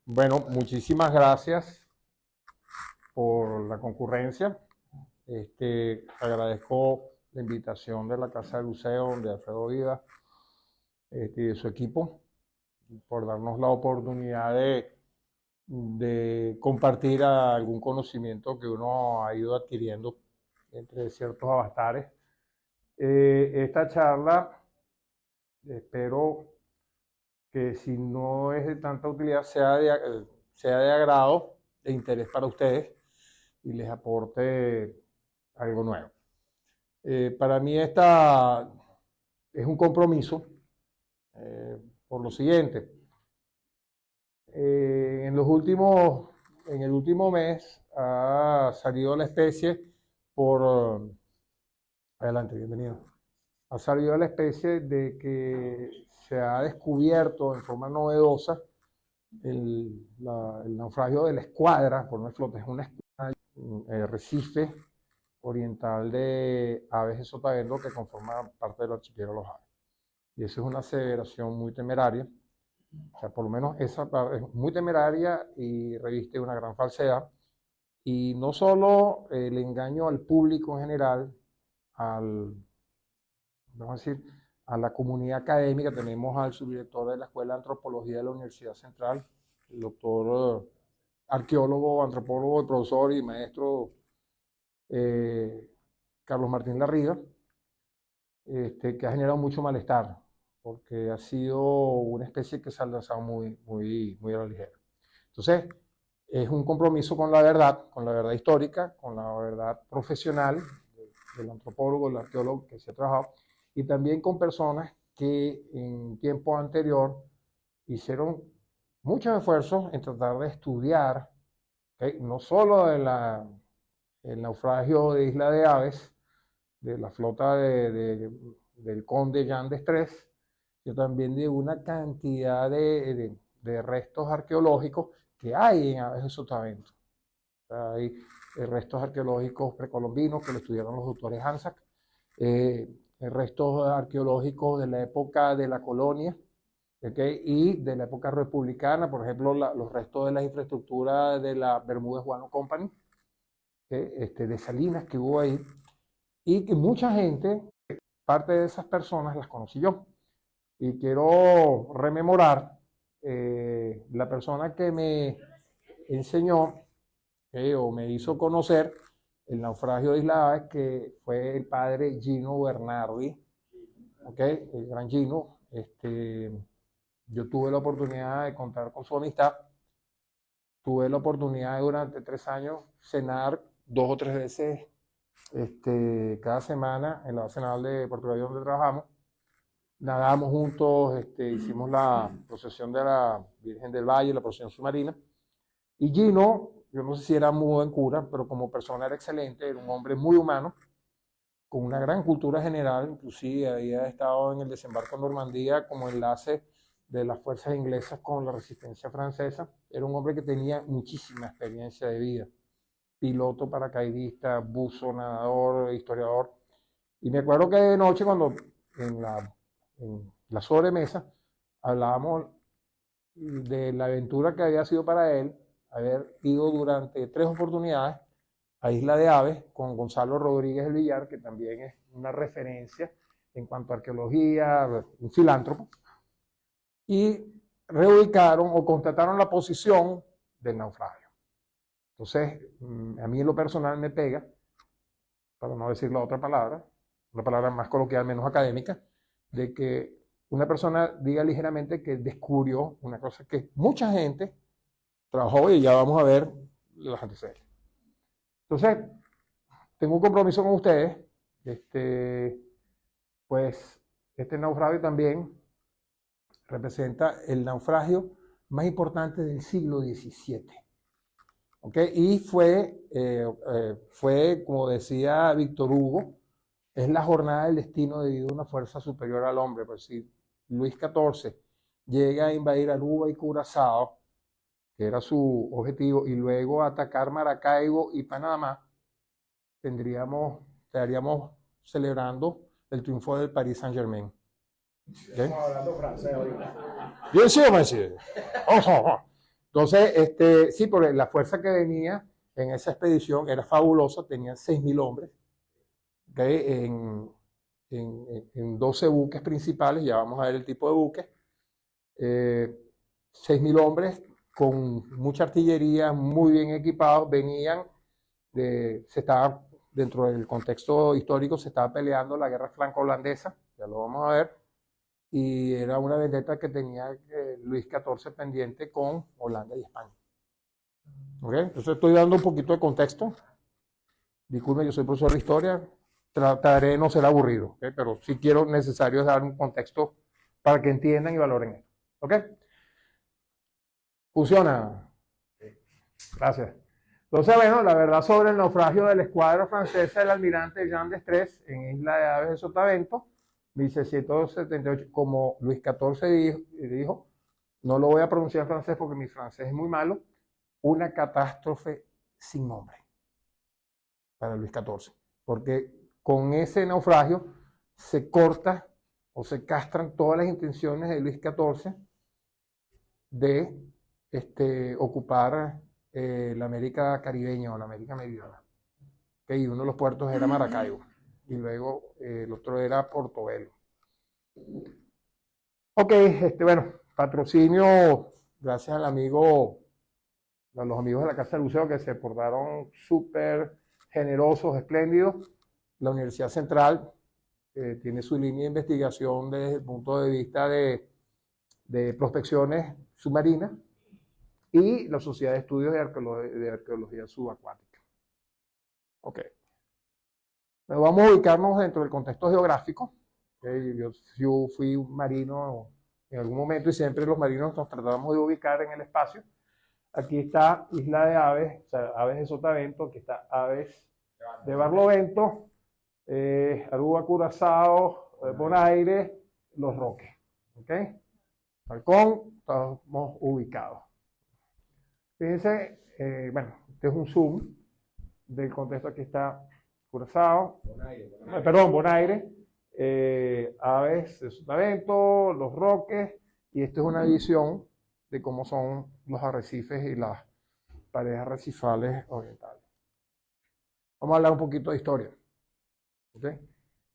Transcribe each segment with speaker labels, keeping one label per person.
Speaker 1: Bueno, muchísimas gracias por la concurrencia. Agradezco la invitación de la Casa del Museo, de Alfredo Vida, y de su equipo, por darnos la oportunidad de compartir algún conocimiento que uno ha ido adquiriendo entre ciertos avatares. Esta charla, espero que si no es de tanta utilidad, sea de agrado, de interés para ustedes y les aporte algo nuevo. Para mí esta es un compromiso por lo siguiente. En el último mes ha salido la especie por... adelante, bienvenido. Ha salido la especie de que se ha descubierto en forma novedosa el naufragio de la escuadra, por no es flota, es una escuadra, Recife oriental de aves de sotavento que conforma parte del archipiélago de los aves. Y eso es una aseveración muy temeraria, o sea, por lo menos esa es muy temeraria y reviste una gran falsedad. Y no solo el engaño al público en general, al, vamos a decir, a la comunidad académica. Tenemos al subdirector de la Escuela de Antropología de la Universidad Central, el doctor arqueólogo, antropólogo, profesor y maestro Carlos Martín Larriga, que ha generado mucho malestar, porque ha sido una especie que se ha lanzado muy a la ligera. Entonces, es un compromiso con la verdad histórica, con la verdad profesional del antropólogo, del arqueólogo que se ha trabajado, y también con personas que en tiempo anterior hicieron muchos esfuerzos en tratar de estudiar, ¿okay? No solo el naufragio de Isla de Aves, de la flota del conde Jean d'Estrées, sino también de una cantidad de restos arqueológicos que hay en Aves de Sotavento. O sea, hay restos arqueológicos precolombinos que lo estudiaron los doctores Hansack, restos arqueológicos de la época de la colonia, ¿okay? Y de la época republicana, por ejemplo, los restos de la infraestructura de la Bermúdez Guano Company, de Salinas que hubo ahí, y que mucha gente, parte de esas personas las conocí yo. Y quiero rememorar la persona que me enseñó o me hizo conocer el naufragio de Isla Aves, que fue el padre Gino Bernardi, ¿okay? El gran Gino. Yo tuve la oportunidad de contar con su amistad, tuve la oportunidad de durante 3 años cenar 2 o 3 veces cada semana en la base naval de Puerto Cabello donde trabajamos. Nadamos juntos, hicimos la procesión de la Virgen del Valle, la procesión submarina. Y Gino, yo no sé si era muy buen cura, pero como persona era excelente, era un hombre muy humano, con una gran cultura general, inclusive había estado en el desembarco en Normandía como enlace de las fuerzas inglesas con la resistencia francesa. Era un hombre que tenía muchísima experiencia de vida, piloto, paracaidista, buzo, nadador, historiador. Y me acuerdo que de noche cuando en la sobremesa hablábamos de la aventura que había sido para él haber ido durante 3 oportunidades a Isla de Aves con Gonzalo Rodríguez del Villar, que también es una referencia en cuanto a arqueología, un filántropo, y reubicaron o constataron la posición del naufragio. Entonces, a mí en lo personal me pega, para no decir la otra palabra, una palabra más coloquial, menos académica, de que una persona diga ligeramente que descubrió una cosa que mucha gente trabajó y ya vamos a ver los antecedentes. Entonces, tengo un compromiso con ustedes. Pues este naufragio también representa el naufragio más importante del siglo XVII. ¿Okay? Y fue, como decía Víctor Hugo, es la jornada del destino debido a una fuerza superior al hombre. Pues si Luis XIV llega a invadir Aruba y Curazao, que era su objetivo, y luego atacar Maracaibo y Panamá, estaríamos celebrando el triunfo del Paris Saint-Germain. ¿Okay?
Speaker 2: Estamos hablando francés ahorita.
Speaker 1: Bien sûr, monsieur. Entonces, sí, porque la fuerza que venía en esa expedición era fabulosa, tenían 6.000 hombres, ¿okay? En 12 buques principales, ya vamos a ver el tipo de buques, 6.000 hombres con mucha artillería, muy bien equipados, venían se estaba, dentro del contexto histórico, se estaba peleando la guerra franco-holandesa, ya lo vamos a ver, y era una vendetta que tenía Luis XIV pendiente con Holanda y España. ¿Okay? Entonces estoy dando un poquito de contexto. Disculpen, yo soy profesor de historia, trataré de no ser aburrido, ¿okay? Pero sí quiero necesario dar un contexto para que entiendan y valoren esto. ¿Ok? Funciona. Gracias. Entonces, bueno, la verdad sobre el naufragio de la escuadra francesa del almirante Jean d'Estrées en Isla de Aves de Sotavento, 1678, como Luis XIV dijo, no lo voy a pronunciar en francés porque mi francés es muy malo, una catástrofe sin nombre para Luis XIV, porque con ese naufragio se corta o se castran todas las intenciones de Luis XIV de ocupar la América caribeña o la América meridional. Okay, y uno de los puertos era Maracaibo y luego el otro era Portobelo. Ok, bueno, patrocinio, gracias al amigo, a los amigos de la Casa del Buceo que se portaron súper generosos, espléndidos. La Universidad Central tiene su línea de investigación desde el punto de vista de prospecciones submarinas y la Sociedad de Estudios de Arqueología Subacuática. Ok. Pero vamos a ubicarnos dentro del contexto geográfico. Okay. Yo fui un marino en algún momento y siempre los marinos nos tratamos de ubicar en el espacio. Aquí está Isla de Aves, o sea, Aves de Sotavento, aquí está Aves de Barlovento, Aruba, Curazao, Bonaire, Los Roques. ¿Ok? Falcón, estamos ubicados. Fíjense, bueno, este es un zoom del contexto. Aquí está Curazao, Bonaire, Aves de Sotavento, Los Roques, y esto es una visión de cómo son los arrecifes y las paredes arrecifales orientales. Vamos a hablar un poquito de historia. ¿Okay?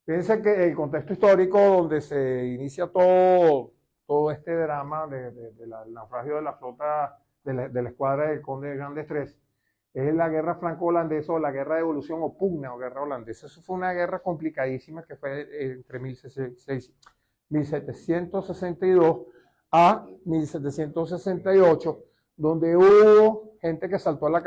Speaker 1: Fíjense que el contexto histórico donde se inicia todo este drama del naufragio de la flota de la escuadra del conde de Jean d'Estrées es la guerra franco-holandesa o la guerra de evolución o pugna o guerra holandesa. Eso fue una guerra complicadísima que fue entre 1762 a 1768, donde hubo gente que saltó a la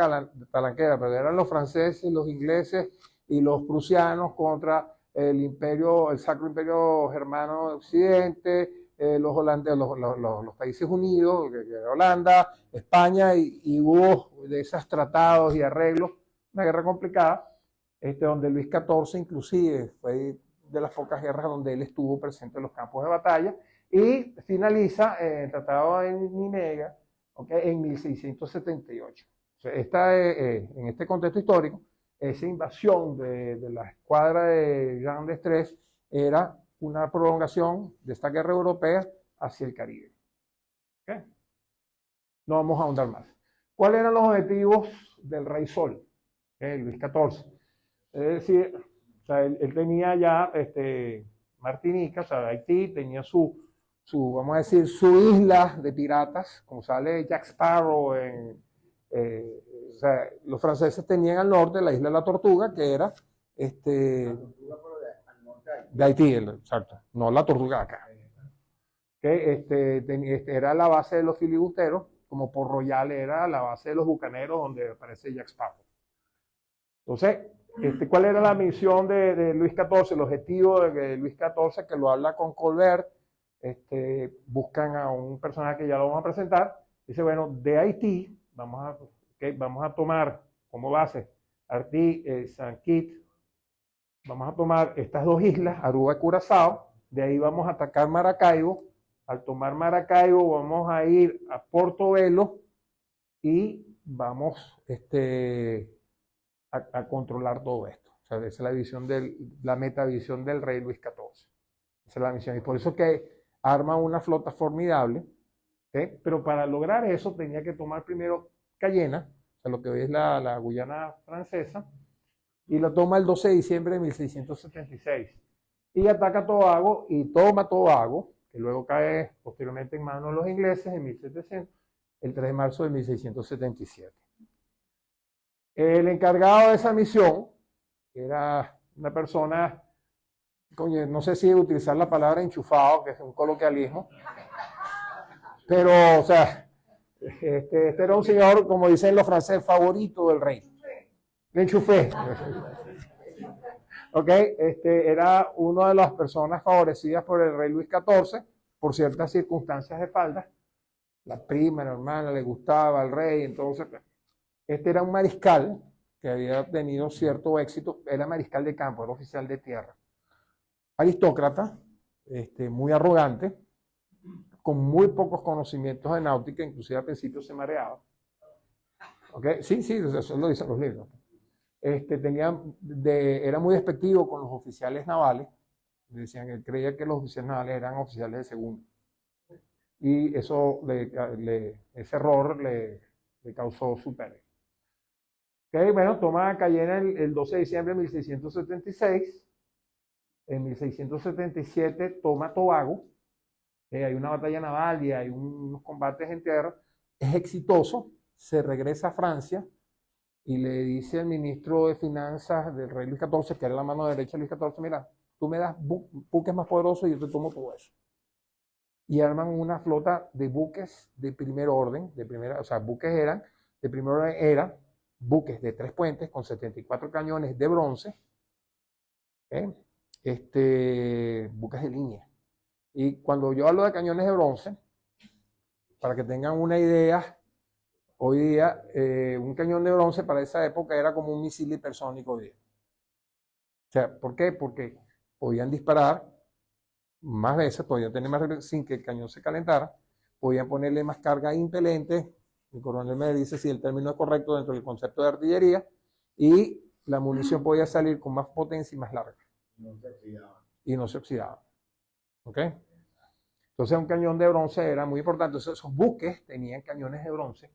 Speaker 1: talanquera, pero eran los franceses, los ingleses y los prusianos contra el imperio, el Sacro Imperio Germano de Occidente, los holandeses, los países unidos, que era Holanda, España, y hubo de esos tratados y arreglos, una guerra complicada, donde Luis XIV inclusive fue de las pocas guerras donde él estuvo presente en los campos de batalla, y finaliza el Tratado de Nimega, ¿okay? En 1678. O sea, en este contexto histórico, esa invasión de la escuadra de Jean d'Estrées era una prolongación de esta guerra europea hacia el Caribe. ¿Okay? No vamos a ahondar más. ¿Cuáles eran los objetivos del Rey Sol? Luis XIV. Es decir, o sea, él tenía ya Martinica, o sea, Haití, tenía vamos a decir, su isla de piratas, como sale Jack Sparrow o sea, los franceses tenían al norte la isla de la Tortuga, que era de Haití, exacto, no la Tortuga acá. Que era la base de los filibusteros, como Port Royal era la base de los bucaneros, donde aparece Jack Sparrow. Entonces, ¿cuál era la misión de Luis XIV? El objetivo de Luis XIV, que lo habla con Colbert, buscan a un personaje que ya lo vamos a presentar. Dice, bueno, de Haití vamos a tomar como base Haití, Saint Kitts, vamos a tomar estas dos islas, Aruba y Curazao, de ahí vamos a atacar Maracaibo. Al tomar Maracaibo vamos a ir a Portobelo y vamos a controlar todo esto. O sea, esa es la visión la metavisión del rey Luis XIV. Esa es la misión. Y por eso que arma una flota formidable, ¿ok? Pero para lograr eso tenía que tomar primero Cayena, o sea, lo que hoy es la Guyana francesa, y lo toma el 12 de diciembre de 1676. Y ataca Tobago y toma Tobago, que luego cae posteriormente en manos de los ingleses en 1700, el 3 de marzo de 1677. El encargado de esa misión era una persona, coño, no sé si utilizar la palabra enchufado, que es un coloquialismo, pero, o sea, este era un señor, como dicen los franceses, favorito del rey. Le enchufé. ¿Ok? Era una de las personas favorecidas por el rey Luis XIV por ciertas circunstancias de falda. La prima, la hermana, le gustaba al rey, entonces, este era un mariscal que había tenido cierto éxito, era mariscal de campo, era oficial de tierra. Aristócrata, muy arrogante, con muy pocos conocimientos de náutica, inclusive al principio se mareaba. ¿Okay? Sí, eso lo dicen los libros. Era muy despectivo con los oficiales navales. Decían que creía que los oficiales navales eran oficiales de segundo. Y eso ese error le causó su pérdida. Okay, bueno, toma Cayena el 12 de diciembre de 1676. En 1677 toma Tobago. Hay una batalla naval y hay unos combates en tierra. Es exitoso. Se regresa a Francia y le dice al ministro de Finanzas del rey Luis XIV, que era la mano derecha de Luis XIV, mira, tú me das buques más poderosos y yo te tomo todo eso. Y arman una flota de buques de primer orden, o sea, buques de primer orden eran buques de 3 puentes con 74 cañones de bronce, buques de línea. Y cuando yo hablo de cañones de bronce, para que tengan una idea, hoy día un cañón de bronce para esa época era como un misil hipersónico hoy día. O sea, ¿por qué? Porque podían disparar más veces, podían tener más sin que el cañón se calentara, podían ponerle más carga impelente, el coronel me dice si el término es correcto dentro del concepto de artillería, y la munición podía salir con más potencia y más larga. Y no se oxidaba. ¿Ok? Entonces un cañón de bronce era muy importante. Entonces esos buques tenían cañones de bronce,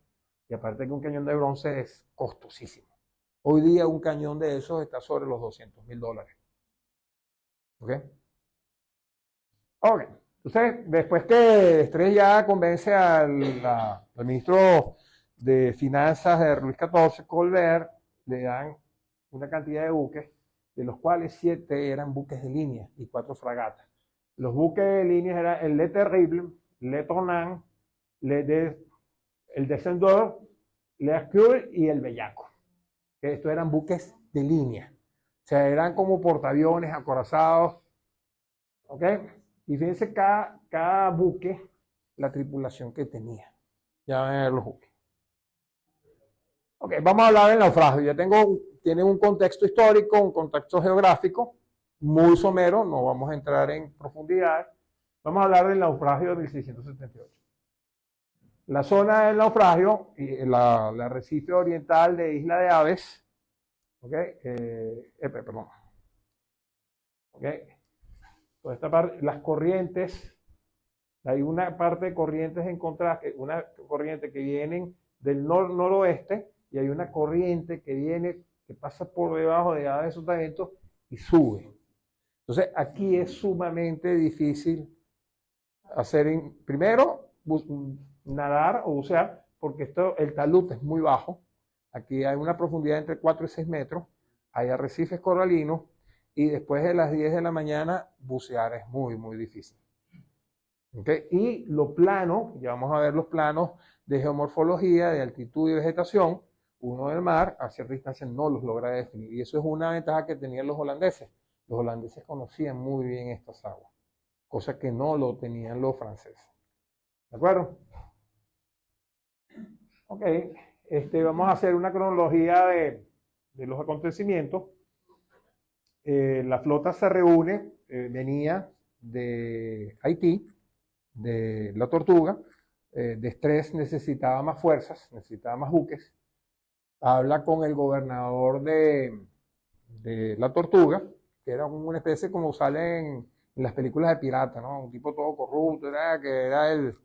Speaker 1: y aparte que un cañón de bronce es costosísimo. Hoy día un cañón de esos está sobre los $200,000. ¿Ok? Ok. Entonces, después que Estrés ya convence al ministro de Finanzas de Luis XIV, Colbert, le dan una cantidad de buques, de los cuales 7 eran buques de línea y 4 fragatas. Los buques de línea eran el Le Terrible, Le Tournant, el Descendeur, Le Hercule y el Bellaco. Que estos eran buques de línea. O sea, eran como portaaviones acorazados. ¿Ok? Y fíjense cada buque, la tripulación que tenía. Ya van a ver los buques. Ok, vamos a hablar del naufragio. Tiene un contexto histórico, un contexto geográfico, muy somero, no vamos a entrar en profundidad. Vamos a hablar del naufragio de 1678. La zona del naufragio, la arrecife oriental de Isla de Aves, ¿ok? Perdón. ¿Ok? Toda esta parte, las corrientes, hay una parte de corrientes encontradas, una corriente que vienen del noroeste y hay una corriente que pasa por debajo de Aves de Sotavento y sube. Entonces aquí es sumamente difícil primero nadar o bucear, porque el talud es muy bajo. Aquí hay una profundidad entre 4 y 6 metros, hay arrecifes coralinos, y después de las 10 de la mañana bucear es muy, muy difícil. ¿Okay? Y lo plano, ya vamos a ver los planos de geomorfología, de altitud y vegetación, uno del mar, a cierta distancia no los logra definir. Y eso es una ventaja que tenían los holandeses. Los holandeses conocían muy bien estas aguas, cosa que no lo tenían los franceses. ¿De acuerdo? Ok, vamos a hacer una cronología de los acontecimientos. La flota se reúne, venía de Haití, de la Tortuga, de Estrés necesitaba más fuerzas, necesitaba más buques. Habla con el gobernador de la Tortuga, que era una especie como sale en las películas de pirata, ¿no? Un tipo todo corrupto, que era el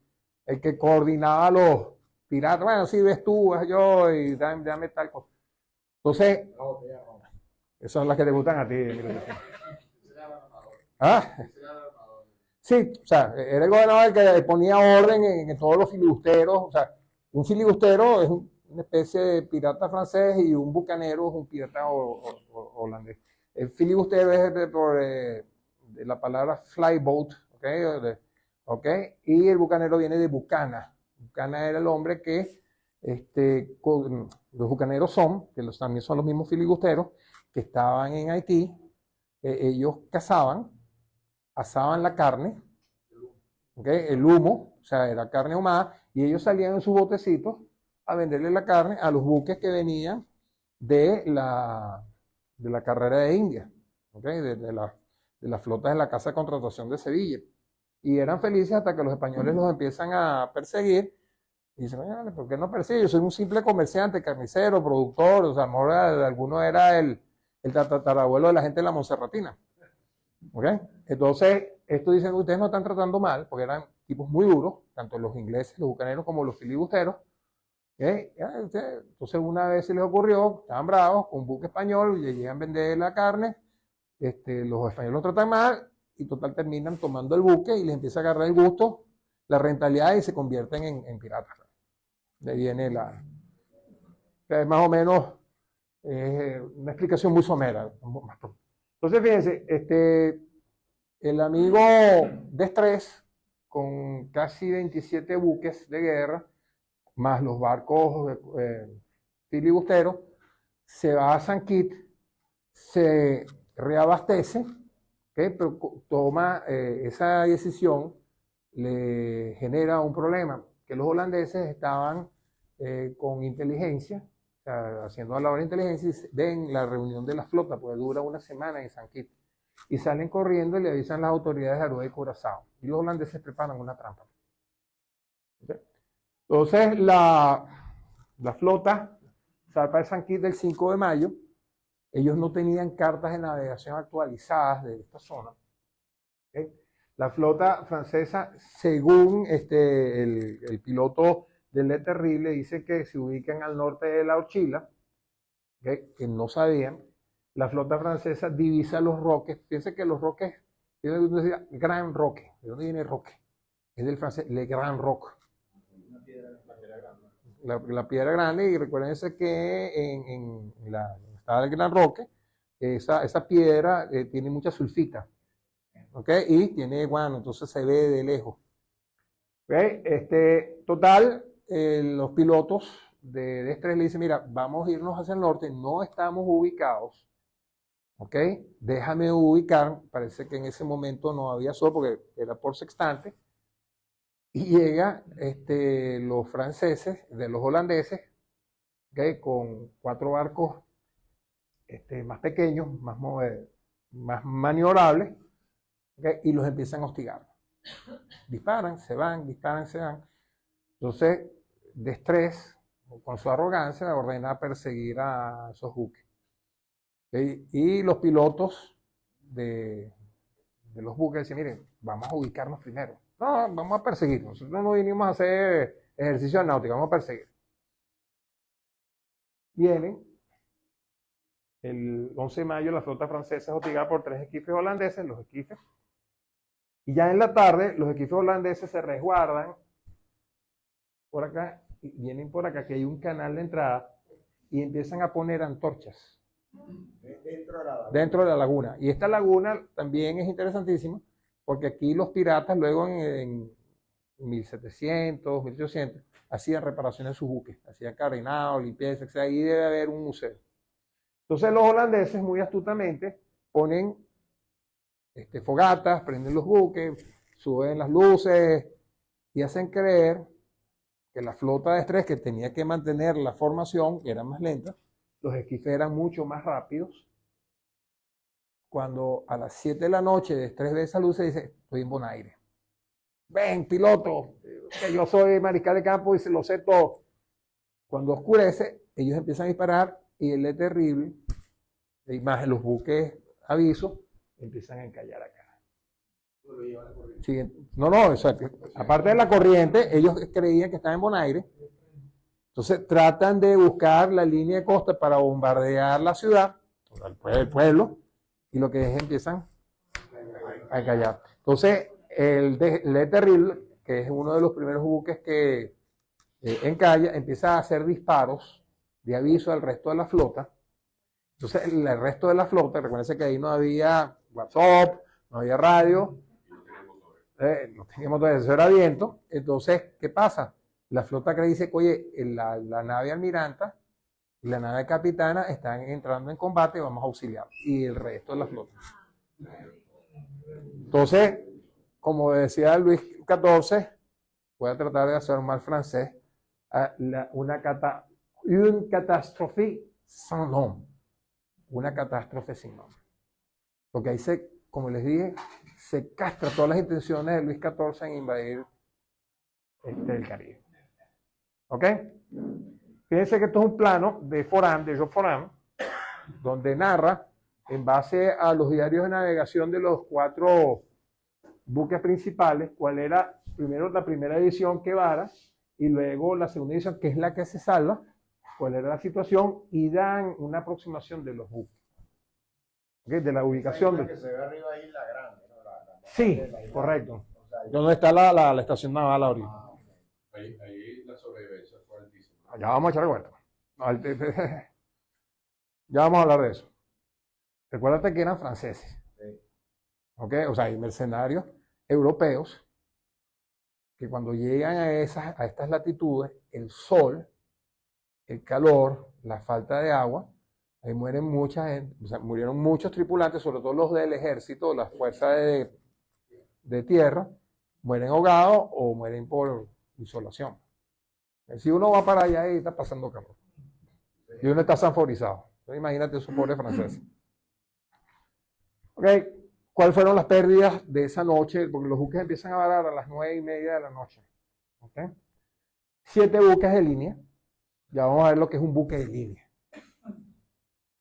Speaker 1: el que coordinaba a los piratas. Bueno, si ves tú, ves yo, y dame tal cosa. Entonces, esas son las que te gustan a ti. ¿Ah? Sí, o sea, era el gobernador el que ponía orden en todos los filibusteros. O sea, un filibustero es una especie de pirata francés y un bucanero es un pirata holandés. El filibustero es de la palabra flyboat, ¿ok? Y el bucanero viene de bucana. Bucana era el hombre que, los bucaneros que también son los mismos filibusteros, que estaban en Haití. Ellos cazaban, asaban la carne, ¿okay? El humo, o sea, era carne ahumada, y ellos salían en sus botecitos a venderle la carne a los buques que venían de la carrera de India, ¿okay? de las flotas de la Casa de Contratación de Sevilla. Y eran felices hasta que los españoles los empiezan a perseguir. Y dicen, ¿por qué no persigue? Yo soy un simple comerciante, carnicero, productor, o sea, a lo mejor alguno era el tatarabuelo de la gente de la Monserratina. ¿Okay? Entonces, esto dicen, ustedes no están tratando mal, porque eran tipos muy duros, tanto los ingleses, los bucaneros, como los filibusteros. ¿Okay? Entonces, una vez se les ocurrió, estaban bravos, con un buque español, y llegan a vender la carne, los españoles lo tratan mal, y total terminan tomando el buque y les empieza a agarrar el gusto, la rentabilidad, y se convierten en piratas. De ahí viene es más o menos una explicación muy somera. Entonces, fíjense, el amigo Destrez, con casi 27 buques de guerra, más los barcos filibusteros, se va a San Kitts, se reabastece, ¿okay? Pero toma esa decisión, le genera un problema, que los holandeses estaban con inteligencia, o sea, haciendo a la hora de inteligencia, y ven la reunión de la flota, porque dura una semana en San Kitts, y salen corriendo y le avisan a las autoridades de Aruba y Curazao, y los holandeses preparan una trampa. ¿Okay? Entonces, la flota zarpa de San Kitts el 5 de mayo, ellos no tenían cartas de navegación actualizadas de esta zona. ¿Okay? La flota francesa, según el piloto del Le Terrible, dice que se ubican al norte de la Orchila, ¿okay? Que no sabían. La flota francesa divisa los roques. Fíjense que los roques, decía Gran Roque. ¿De dónde viene Roque? Es del francés Le Grand Roque. La piedra grande, y recuérdense que en la estaba el Gran Roque, esa piedra tiene mucha sulfita, ¿okay? Y tiene guano, entonces se ve de lejos. ¿Okay? Total, los pilotos de Estrés le dicen, mira, vamos a irnos hacia el norte, no estamos ubicados, ¿ok? Déjame ubicar, parece que en ese momento no había sol porque era por sextante, y llega los franceses, de los holandeses, ¿okay? Con 4 barcos más pequeños, más maniobrables, ¿okay? Y los empiezan a hostigar. Disparan, se van, disparan, se van. Entonces, Destrez, con su arrogancia, ordena perseguir a esos buques. ¿Okay? Y los pilotos de los buques dicen, miren, vamos a ubicarnos primero. No, vamos a perseguir. Nosotros no vinimos a hacer ejercicio de náutica, vamos a perseguir. Vienen. El 11 de mayo la flota francesa es hostigada por 3 esquifes holandeses, los esquifes. Y ya en la tarde, los esquifes holandeses se resguardan por acá, y vienen por acá, que hay un canal de entrada, y empiezan a poner antorchas dentro de la laguna. Y esta laguna también es interesantísima, porque aquí los piratas luego en 1700, 1800, hacían reparaciones en sus buques, hacían carenado, limpieza, etc. Ahí debe haber un museo. Entonces los holandeses muy astutamente ponen fogatas, prenden los buques, suben las luces y hacen creer que la flota de Estrés, que tenía que mantener la formación, que era más lenta, los esquifes eran mucho más rápidos. Cuando a las 7 de la noche de Estrés ve esa luz, se dice, estoy en Bonaire. Ven, piloto, que yo soy mariscal de campo y se lo sé todo. Cuando oscurece, ellos empiezan a disparar y el Le Terrible, y más los buques aviso, empiezan a encallar acá. Sí, no, exacto. Aparte de la corriente, ellos creían que estaban en Bonaire. Entonces tratan de buscar la línea de costa para bombardear la ciudad, el pueblo, y lo que es empiezan a encallar. Entonces, Le Terrible, que es uno de los primeros buques que encalla, empieza a hacer disparos de aviso al resto de la flota. Entonces, el resto de la flota, recuérdense que ahí no había WhatsApp, no había radio, no teníamos todo eso, era viento. Entonces, ¿qué pasa? La flota que dice, oye, la nave almiranta y la nave capitana están entrando en combate, vamos a auxiliar. Y el resto de la flota. Entonces, como decía Luis XIV, voy a tratar de hacer un mal francés, une catástrofe sans nom. Una catástrofe sin nombre. Porque ahí como les dije, se castra todas las intenciones de Luis XIV en invadir el Caribe. ¿Ok? Fíjense que esto es un plano de Georges Foran, donde narra, en base a los diarios de navegación de los 4 buques principales, cuál era primero la primera edición que vara, y luego la segunda edición, que es la que se salva, cuál era la situación, y dan una aproximación de los buques. ¿Okay? De la ubicación.
Speaker 2: Que se ve arriba ahí la grande, ¿no?
Speaker 1: Sí, correcto. O sea, ¿dónde está la estación naval ahorita?
Speaker 3: Ahí la sobrevivencia fue altísima.
Speaker 1: Ya vamos a echar cuenta. Ya vamos a hablar de eso. Recuérdate que eran franceses.
Speaker 2: Sí.
Speaker 1: ¿Ok? O sea, hay mercenarios europeos que cuando llegan a estas latitudes, el sol, el calor, la falta de agua, ahí mueren mucha gente, o sea, murieron muchos tripulantes, sobre todo los del ejército, las fuerzas de tierra, mueren ahogados o mueren por insolación. Si uno va para allá y está pasando calor, y uno está sanforizado, entonces, imagínate esos pobres franceses. Ok, ¿cuáles fueron las pérdidas de esa noche? Porque los buques empiezan a varar a las 9:30 de la noche. Okay. 7 buques de línea. Ya vamos a ver lo que es un buque de línea.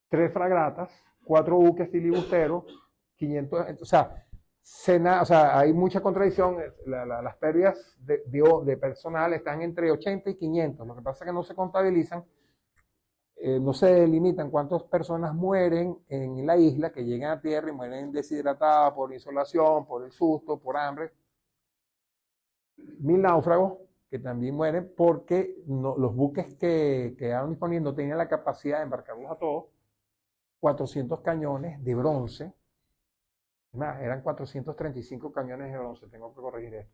Speaker 1: 3 fragatas, 4 buques filibusteros, 500, o sea, hay mucha contradicción. Las pérdidas de personal están entre 80 y 500. Lo que pasa es que no se contabilizan, no se delimitan cuántas personas mueren en la isla, que llegan a tierra y mueren deshidratadas por insolación, por el susto, por hambre. 1000 náufragos que también mueren porque los buques que quedaron disponibles no tenían la capacidad de embarcarlos a todos. 400 cañones de bronce. Más, eran 435 cañones de bronce, tengo que corregir esto.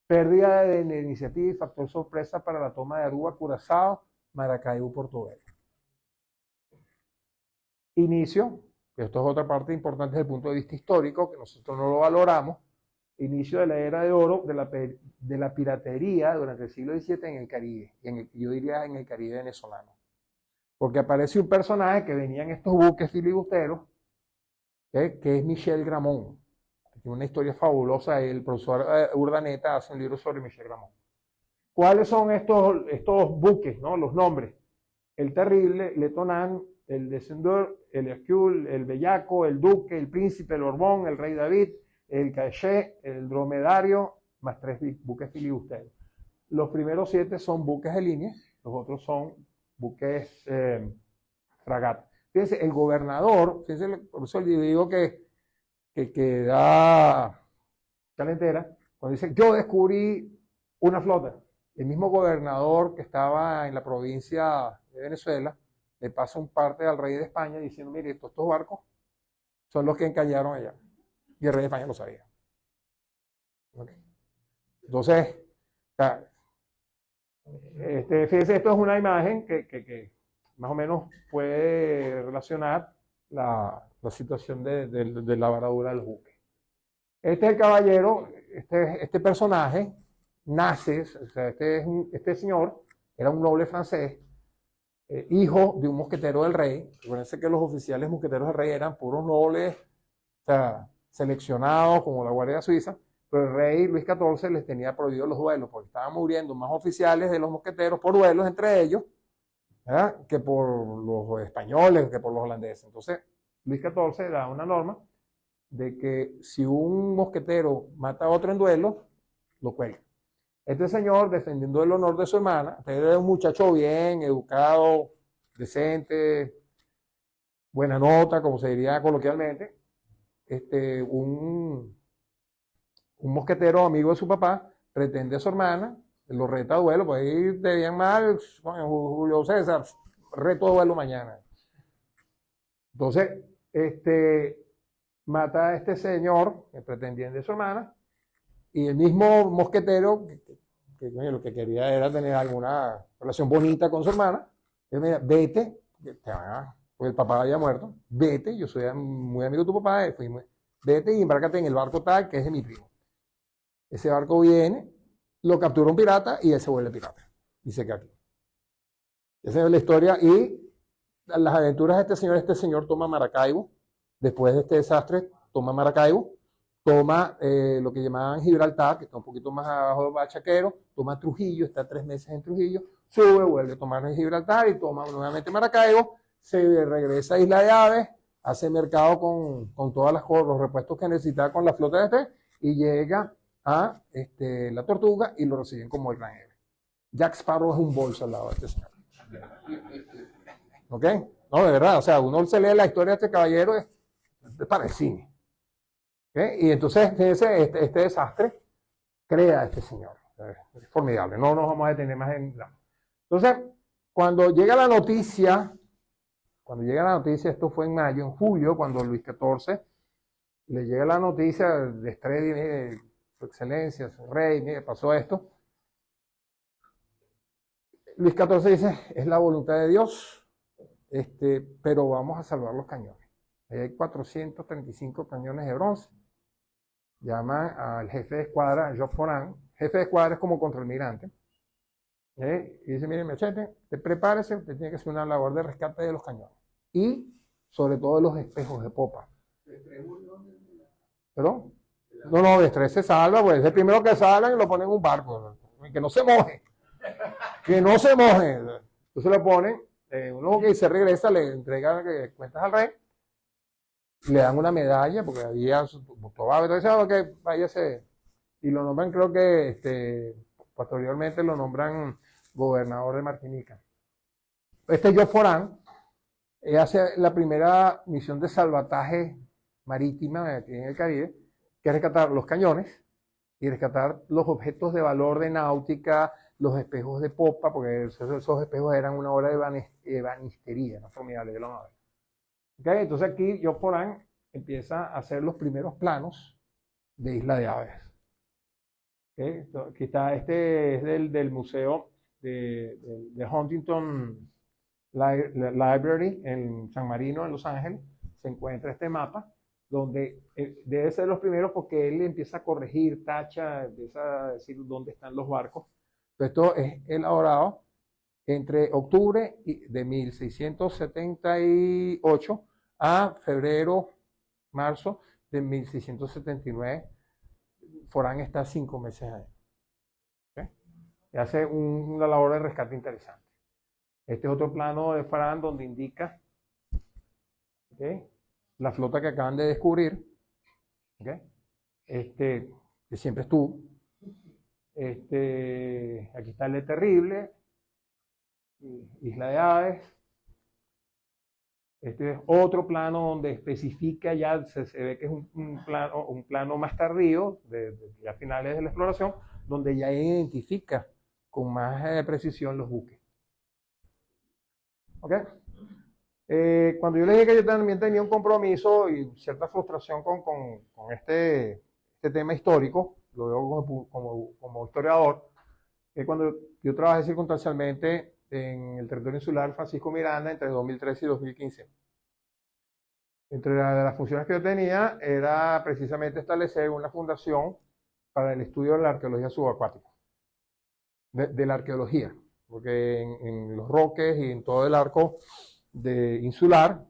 Speaker 1: Pérdida de iniciativa y factor sorpresa para la toma de Aruba, Curazao, Maracaibo, Portobelo. Inicio, esto es otra parte importante desde el punto de vista histórico, que nosotros no lo valoramos, inicio de la era de oro de la piratería durante el siglo XVII en el Caribe, yo diría en el Caribe venezolano. Porque aparece un personaje que venía en estos buques filibusteros, que es Michel Gramont. Tiene una historia fabulosa, el profesor Urdaneta hace un libro sobre Michel Gramont. ¿Cuáles son estos buques, ¿no? Los nombres? El Terrible, Le Tonant, el Descendeur, el Hercule, el Bellaco, el Duque, el Príncipe, el Borbón, el Rey David, el Cachet, el Dromedario, más 3 buques filibusteros. Los primeros 7 son buques de línea, los otros son buques fragatas. Fíjense, el gobernador, fíjense, por eso le digo que da calentera, cuando dice, yo descubrí una flota. El mismo gobernador que estaba en la provincia de Venezuela le pasa un parte al rey de España diciendo, mire, estos barcos son los que encallaron allá. Y el rey de España lo sabía. Okay. Entonces, o sea, fíjense, esto es una imagen que más o menos puede relacionar la situación de la varadura del buque. Este es el caballero, este personaje nace, o sea, este señor era un noble francés, hijo de un mosquetero del rey. Recuerden que los oficiales mosqueteros del rey eran puros nobles, o sea, seleccionados como la Guardia Suiza, pero el rey Luis XIV les tenía prohibidos los duelos porque estaban muriendo más oficiales de los mosqueteros por duelos entre ellos, ¿verdad?, que por los españoles, que por los holandeses. Entonces, Luis XIV da una norma de que si un mosquetero mata a otro en duelo, lo cuelga. Este señor, defendiendo el honor de su hermana, era un muchacho bien, educado, decente, buena nota, como se diría coloquialmente, un mosquetero amigo de su papá pretende a su hermana, lo reta a duelo, pues ahí te bien mal, Julio César, reto a duelo mañana. Entonces, mata a este señor, el pretendiente de su hermana, y el mismo mosquetero, coño, lo que quería era tener alguna relación bonita con su hermana, él me dice, vete, pues el papá había muerto, vete, yo soy muy amigo de tu papá, vete y embárcate en el barco tal, que es de mi primo. Ese barco viene, lo captura un pirata y él se vuelve pirata. Y se queda aquí. Esa es la historia. Y las aventuras de este señor toma Maracaibo. Después de este desastre, toma Maracaibo. Toma lo que llamaban Gibraltar, que está un poquito más abajo de Bachaquero. Toma Trujillo, está 3 meses en Trujillo. Sube, vuelve a tomar Gibraltar y toma nuevamente Maracaibo. Se regresa a Isla de Aves. Hace mercado con todos los repuestos que necesitaba con la flota de este. Y llega a la Tortuga y lo reciben como el gran héroe. Jack Sparrow es un bolso al lado de este señor. ¿Ok? No, de verdad, o sea, uno se lee la historia de este caballero, es para el cine. ¿Ok? Y entonces este desastre crea a este señor. Es formidable, no nos vamos a detener más en... Entonces, cuando llega la noticia, esto fue en mayo, en julio, cuando Luis XIV le llega la noticia de estrés, su excelencia, su rey, mire, pasó esto. Luis XIV dice, es la voluntad de Dios, pero vamos a salvar los cañones. Ahí hay 435 cañones de bronce. Llaman al jefe de escuadra, Job Foran. Jefe de escuadra es como contraalmirante. Y dice, mire, Machete, te prepárese, usted tiene que hacer una labor de rescate de los cañones. Y sobre todo de los espejos de popa. ¿Perdón? No, de estrés se salva, pues es el primero que salga y lo ponen en un barco. Que no se moje. Que no se moje. Entonces lo ponen, uno que se regresa, le entrega cuentas al rey, le dan una medalla, porque había que váyase, y lo nombran, creo que posteriormente lo nombran gobernador de Martinica. Job Foran hace la primera misión de salvataje marítima aquí en el Caribe, que es rescatar los cañones y rescatar los objetos de valor de náutica, los espejos de popa, porque esos espejos eran una obra de ebanistería, no formidable de la nave. ¿Okay? Entonces aquí Job Foran empieza a hacer los primeros planos de Isla de Aves. ¿Okay? Aquí está, es del museo de Huntington Library en San Marino, en Los Ángeles. Se encuentra este mapa, donde debe ser los primeros porque él empieza a corregir, tacha, empieza a decir dónde están los barcos. Esto es elaborado entre octubre de 1678 a febrero, marzo de 1679. Foran está 5 meses ahí. ¿Okay? Y hace una labor de rescate interesante. Este es otro plano de Foran donde indica, ¿okay?, la flota que acaban de descubrir, ¿okay?, que siempre estuvo. Aquí está el Terrible, Isla de Aves. Este es otro plano donde especifica, ya se ve que es un plano más tardío, a finales de la exploración, donde ya identifica con más precisión los buques. ¿Ok? Cuando yo les dije que yo también tenía un compromiso y cierta frustración con este tema histórico, lo veo como historiador, es cuando yo trabajé circunstancialmente en el territorio insular Francisco Miranda entre 2013 y 2015. Entre las funciones que yo tenía era precisamente establecer una fundación para el estudio de la arqueología subacuática, de la arqueología, porque en los roques y en todo el arco insular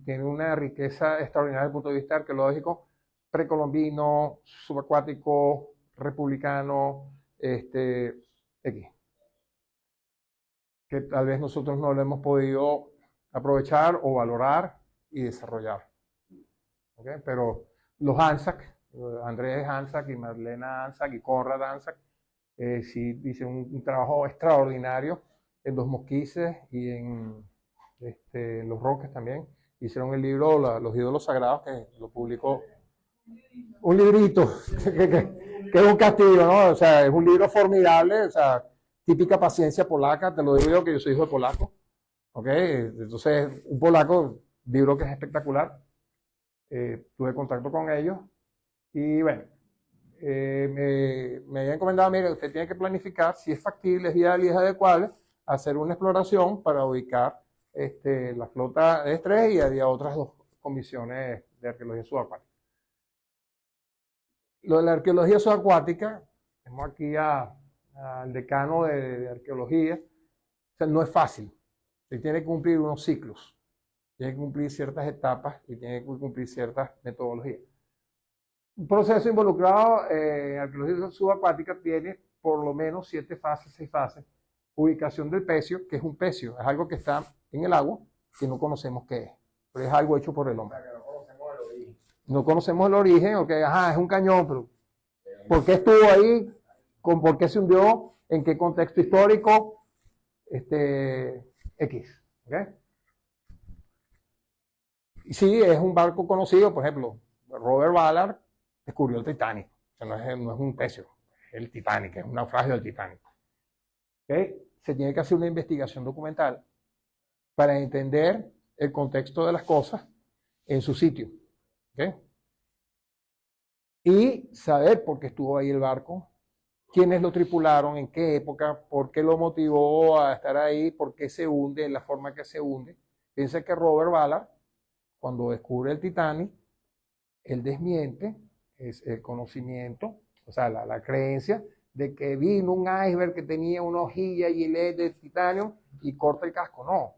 Speaker 1: tiene una riqueza extraordinaria desde el punto de vista arqueológico, precolombino, subacuático, republicano, X, que tal vez nosotros no lo hemos podido aprovechar o valorar y desarrollar. ¿ok? Pero los ANZAC, Andrés ANZAC y Marlena ANZAC y Conrad ANZAC, sí hicieron un trabajo extraordinario en Los Mosquices y en Los Roques también. Hicieron el libro Los ídolos sagrados, que lo publicó un librito, que es un castillo, ¿no? O sea, es un libro formidable, o sea, típica paciencia polaca, te lo digo yo que yo soy hijo de polaco, ¿ok? Entonces, un polaco, libro que es espectacular. Tuve contacto con ellos y bueno, me habían encomendado, mire, usted tiene que planificar si es factible, es viable y es adecuable hacer una exploración para ubicar la flota de estrés, y había otras dos comisiones de arqueología subacuática. Lo de la arqueología subacuática, tenemos aquí al decano de arqueología, o sea, no es fácil. Se tiene que cumplir unos ciclos, tiene que cumplir ciertas etapas y tiene que cumplir ciertas metodologías. Un proceso involucrado en arqueología subacuática tiene por lo menos 7 fases, 6 fases. Ubicación del pecio, que es un pecio, es algo que está en el agua que no conocemos qué es, pero es algo hecho por el hombre. No conocemos el origen, ok, ajá, es un cañón, pero ¿por qué estuvo ahí? ¿Por qué se hundió? ¿En qué contexto histórico? X, ¿ok? Y sí, es un barco conocido, por ejemplo, Robert Ballard descubrió el Titanic, o sea, no es un pecio, es el Titanic, es un naufragio del Titanic. ¿Okay? Se tiene que hacer una investigación documental para entender el contexto de las cosas en su sitio. ¿Okay? Y saber por qué estuvo ahí el barco, quiénes lo tripularon, en qué época, por qué lo motivó a estar ahí, por qué se hunde, la forma que se hunde. Piensa que Robert Ballard, cuando descubre el Titanic, él desmiente el conocimiento, o sea, la creencia de que vino un iceberg que tenía una hojilla y de titanio y corta el casco. No.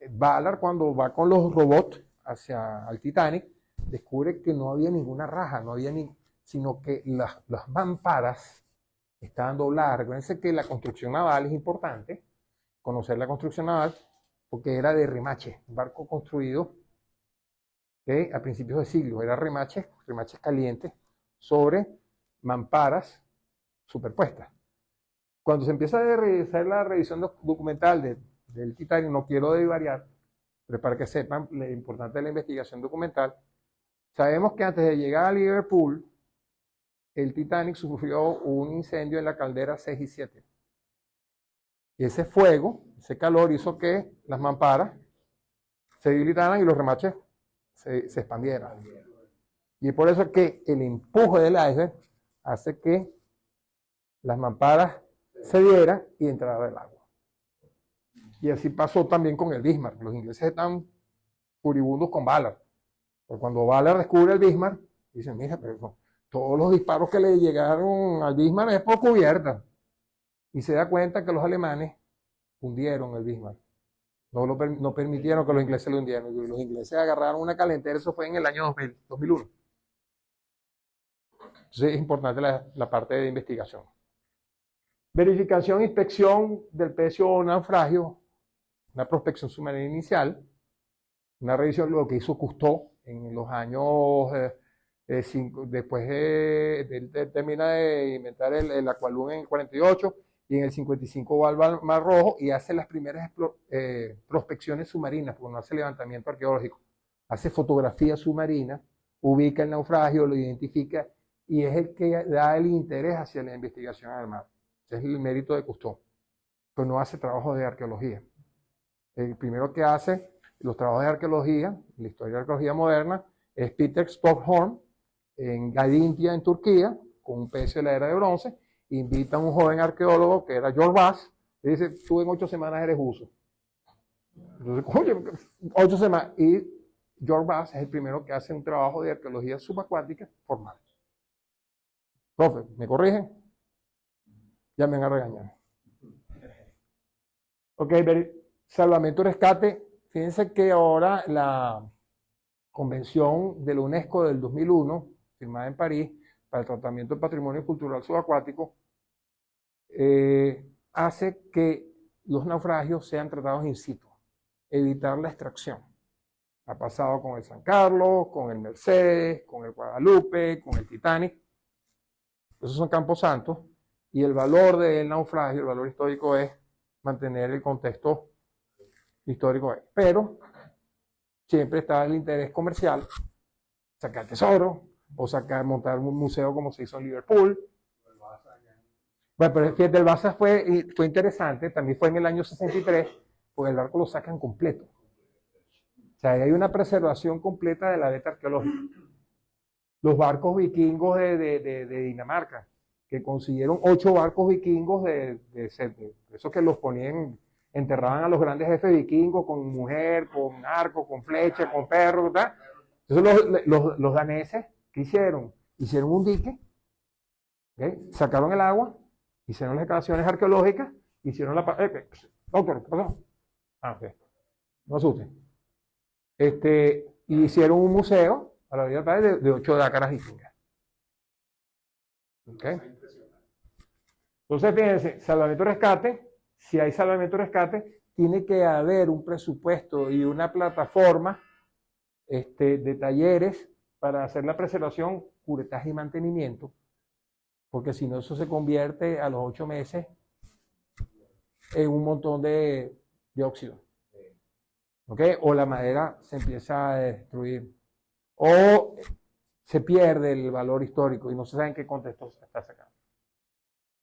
Speaker 1: Ballard, cuando va con los robots hacia el Titanic, descubre que no había ninguna raja, no había sino que las mamparas estaban dobladas. Recuerden que la construcción naval es importante, conocer la construcción naval, porque era de remache, un barco construido a principios de siglo, era remaches calientes sobre mamparas superpuestas. Cuando se empieza a realizar la revisión documental del Titanic, no quiero divariar, pero para que sepan lo importante de la investigación documental, sabemos que antes de llegar a Liverpool, el Titanic sufrió un incendio en la caldera 6 y 7. Y ese fuego, ese calor hizo que las mamparas se debilitaran y los remaches se expandieran. Y por eso es que el empuje del iceberg hace que las mamparas se dieran y entrara el agua. Y así pasó también con el Bismarck. Los ingleses están furibundos con Ballard. Porque cuando Ballard descubre el Bismarck, dicen, mira, pero todos los disparos que le llegaron al Bismarck es por cubierta. Y se da cuenta que los alemanes hundieron el Bismarck. No permitieron que los ingleses lo hundieran. Los ingleses agarraron una calentera, eso fue en el año 2001. Entonces es importante la parte de investigación. Verificación e inspección del pecio o naufragio, una prospección submarina inicial, una revisión de lo que hizo Cousteau en los años después termina de inventar el Aqualung en el 48 y en el 55 va al Mar Rojo y hace las primeras prospecciones submarinas, porque no hace levantamiento arqueológico, hace fotografía submarina, ubica el naufragio, lo identifica y es el que da el interés hacia la investigación al mar. Ese es el mérito de Cousteau, pero no hace trabajo de arqueología. El primero que hace los trabajos de arqueología, la historia de la arqueología moderna, es Peter Stockhorn en Gadintia, en Turquía, con un pecio de la era de bronce. Invita a un joven arqueólogo que era George Bass, y dice, tú en 8 semanas eres uso. Entonces, oye, 8 semanas. Y George Bass es el primero que hace un trabajo de arqueología subacuática formal. Profe, ¿me corrigen? Ya me van a regañar. Ok, salvamento y rescate. Fíjense que ahora la Convención de la UNESCO del 2001, firmada en París, para el tratamiento del patrimonio cultural subacuático, hace que los naufragios sean tratados in situ, evitar la extracción. Ha pasado con el San Carlos, con el Mercedes, con el Guadalupe, con el Titanic. Esos son camposantos. Y el valor del naufragio, el valor histórico es mantener el contexto histórico. Pero siempre está el interés comercial, sacar tesoro, o montar un museo como se hizo en Liverpool. Bueno, pero fíjate, el Baza fue interesante, también fue en el año 63, porque el barco lo sacan completo. O sea, hay una preservación completa de la beta arqueológica. Los barcos vikingos de Dinamarca, que consiguieron 8 barcos vikingos de esos que los ponían, enterraban a los grandes jefes vikingos con mujer, con arco, con flecha, con perro, ¿verdad? Entonces los daneses, ¿qué hicieron? Hicieron un dique, ¿okay? Sacaron el agua, hicieron las excavaciones arqueológicas, hicieron la... doctor, ¿qué pasó? Ok, no asusten. Y hicieron un museo a la orilla del de 8 dácaras vikingas. ¿Okay? Entonces, fíjense, salvamento y rescate, si hay salvamento y rescate, tiene que haber un presupuesto y una plataforma de talleres para hacer la preservación, curetaje y mantenimiento, porque si no eso se convierte a los 8 meses en un montón de óxido. ¿Okay? O la madera se empieza a destruir, o se pierde el valor histórico y no se sabe en qué contexto se está sacando.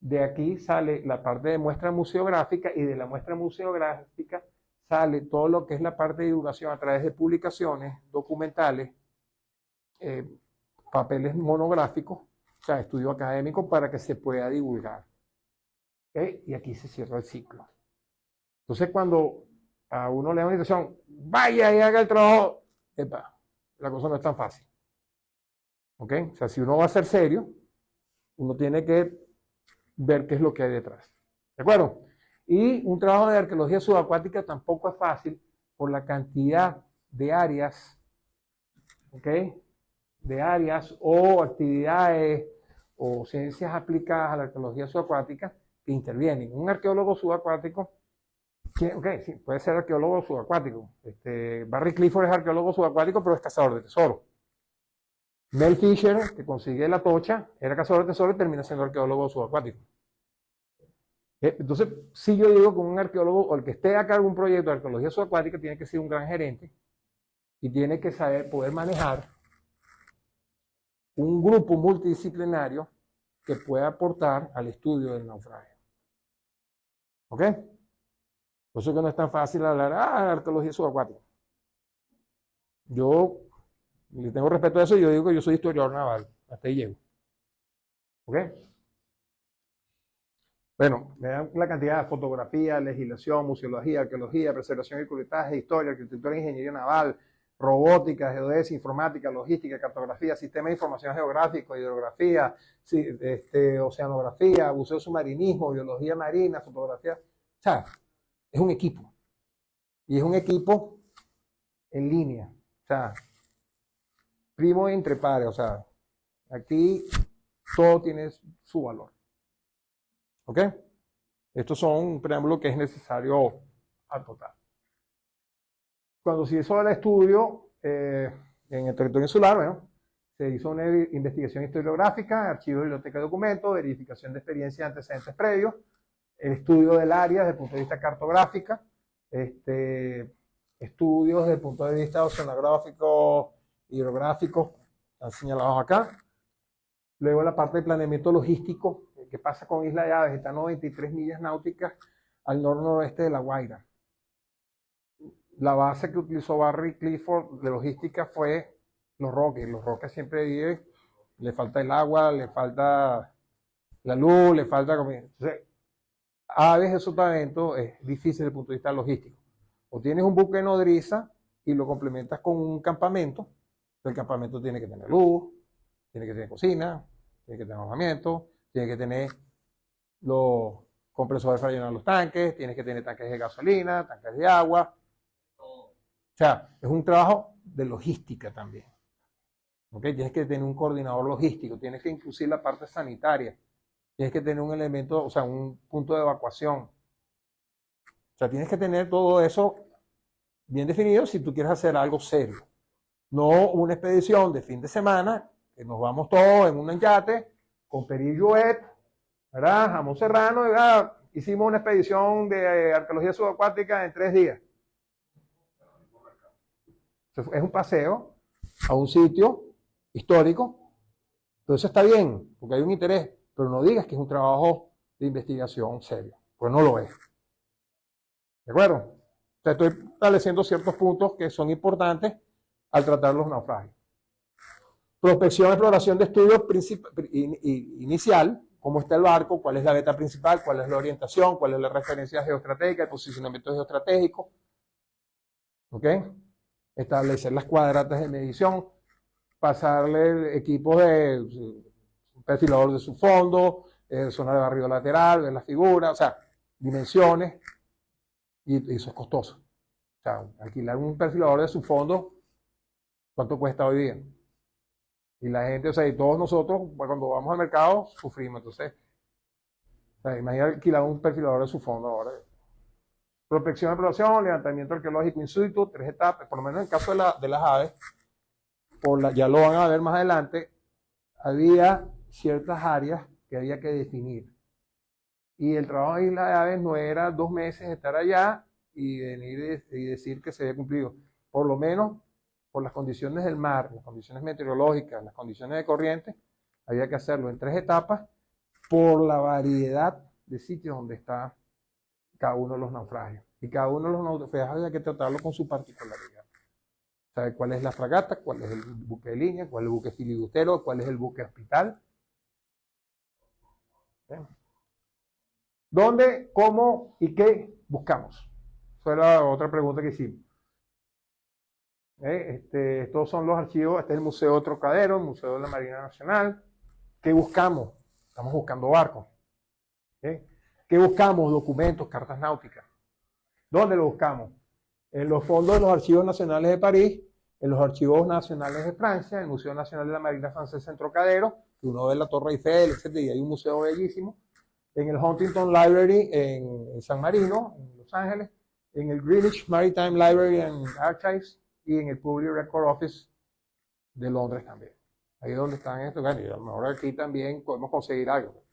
Speaker 1: De aquí sale la parte de muestra museográfica, y de la muestra museográfica sale todo lo que es la parte de divulgación a través de publicaciones, documentales, papeles monográficos, o sea, estudio académico para que se pueda divulgar. ¿Okay? Y aquí se cierra el ciclo. Entonces, cuando a uno le da una invitación, vaya y haga el trabajo, epa, la cosa no es tan fácil. ¿Ok? O sea, si uno va a ser serio, uno tiene que ver qué es lo que hay detrás. ¿De acuerdo? Y un trabajo de arqueología subacuática tampoco es fácil por la cantidad de áreas, ¿ok? De áreas o actividades o ciencias aplicadas a la arqueología subacuática que intervienen. Un arqueólogo subacuático, ok, sí, puede ser arqueólogo subacuático. Barry Clifford es arqueólogo subacuático, pero es cazador de tesoros. Mel Fisher, que consigue la tocha, era cazador de tesoros y termina siendo arqueólogo subacuático. Entonces, si yo digo que un arqueólogo o el que esté a cargo de un proyecto de arqueología subacuática tiene que ser un gran gerente y tiene que saber poder manejar un grupo multidisciplinario que pueda aportar al estudio del naufragio. ¿Ok? Por eso que no es tan fácil hablar, arqueología subacuática. Yo le tengo respeto a eso y yo digo que yo soy historiador naval. Hasta ahí llego. ¿Ok? Bueno, me dan la cantidad de fotografía, legislación, museología, arqueología, preservación y curetaje, historia, arquitectura, ingeniería naval, robótica, geodesia, informática, logística, cartografía, sistema de información geográfico, hidrografía, oceanografía, buceo submarinismo, biología marina, fotografía. O sea, es un equipo. Y es un equipo en línea. O sea, primo entre pares. O sea, aquí todo tiene su valor. ¿Ok? Estos son un preámbulo que es necesario acotar. Cuando se hizo el estudio en el territorio insular, bueno, se hizo una investigación historiográfica, archivo de biblioteca de documentos, verificación de experiencia y antecedentes previos, el estudio del área desde el punto de vista cartográfica, estudios desde el punto de vista oceanográfico, hidrográfico, están señalados acá. Luego la parte de planeamiento logístico, que pasa con Isla de Aves, está a 93 millas náuticas al noroeste de La Guaira. La base que utilizó Barry Clifford de logística fue Los Roques. Los Roques siempre viven, le falta el agua, le falta la luz, le falta comida. Entonces, Aves de Sotavento es difícil desde el punto de vista logístico. O tienes un buque nodriza y lo complementas con un campamento. El campamento tiene que tener luz, tiene que tener cocina, tiene que tener alojamiento, tiene que tener los compresores para llenar los tanques, tienes que tener tanques de gasolina, tanques de agua. O sea, es un trabajo de logística también. ¿Okay? Tienes que tener un coordinador logístico, tienes que incluir la parte sanitaria, tienes que tener un elemento, o sea, un punto de evacuación. O sea, tienes que tener todo eso bien definido si tú quieres hacer algo serio. No una expedición de fin de semana, que nos vamos todos en un yate, con perillo, ¿verdad? Jamón serrano, ¿verdad? Hicimos una expedición de arqueología subacuática en 3 días. Es un paseo a un sitio histórico, pero eso está bien, porque hay un interés, pero no digas que es un trabajo de investigación serio, pues no lo es. ¿De acuerdo? O sea, estoy estableciendo ciertos puntos que son importantes al tratar los naufragios. Prospección, exploración de estudio inicial, cómo está el barco, cuál es la beta principal, cuál es la orientación, cuál es la referencia geoestratégica, el posicionamiento geoestratégico. ¿Ok? Establecer las cuadratas de medición, pasarle equipos de perfilador de su fondo, zona de barrido lateral, ver la figura, o sea, dimensiones, y eso es costoso. O sea, alquilar un perfilador de su fondo, ¿cuánto cuesta hoy día? Y la gente, o sea, y todos nosotros, cuando vamos al mercado, sufrimos. Entonces, o sea, imagina alquilar un perfilador de su fondo ahora. Prospección, exploración, levantamiento arqueológico in situ, 3 etapas, por lo menos en el caso de las aves, ya lo van a ver más adelante, había ciertas áreas que había que definir. Y el trabajo de Isla de Aves no era 2 meses estar allá y venir y decir que se había cumplido. Por lo menos, por las condiciones del mar, las condiciones meteorológicas, las condiciones de corriente, había que hacerlo en 3 etapas por la variedad de sitios donde está cada uno de los naufragios. Y cada uno de los naufragios había que tratarlo con su particularidad. Saber cuál es la fragata, cuál es el buque de línea, cuál es el buque filibustero, cuál es el buque hospital. ¿Bien? ¿Dónde, cómo y qué buscamos? Fue la otra pregunta que hicimos. Estos son los archivos, este es el Museo Trocadero, el Museo de la Marina Nacional. ¿Qué buscamos? Estamos buscando barcos. ¿Qué buscamos? Documentos, cartas náuticas. ¿Dónde lo buscamos? En los fondos de los Archivos Nacionales de París, en los Archivos Nacionales de Francia, en el Museo Nacional de la Marina Francesa en Trocadero, que uno ve la Torre Eiffel, etc. Y hay un museo bellísimo. En el Huntington Library en San Marino, en Los Ángeles, en el Greenwich Maritime Library and Archives y en el Public Record Office de Londres también. Ahí es donde están estos, y a lo mejor aquí también podemos conseguir algo.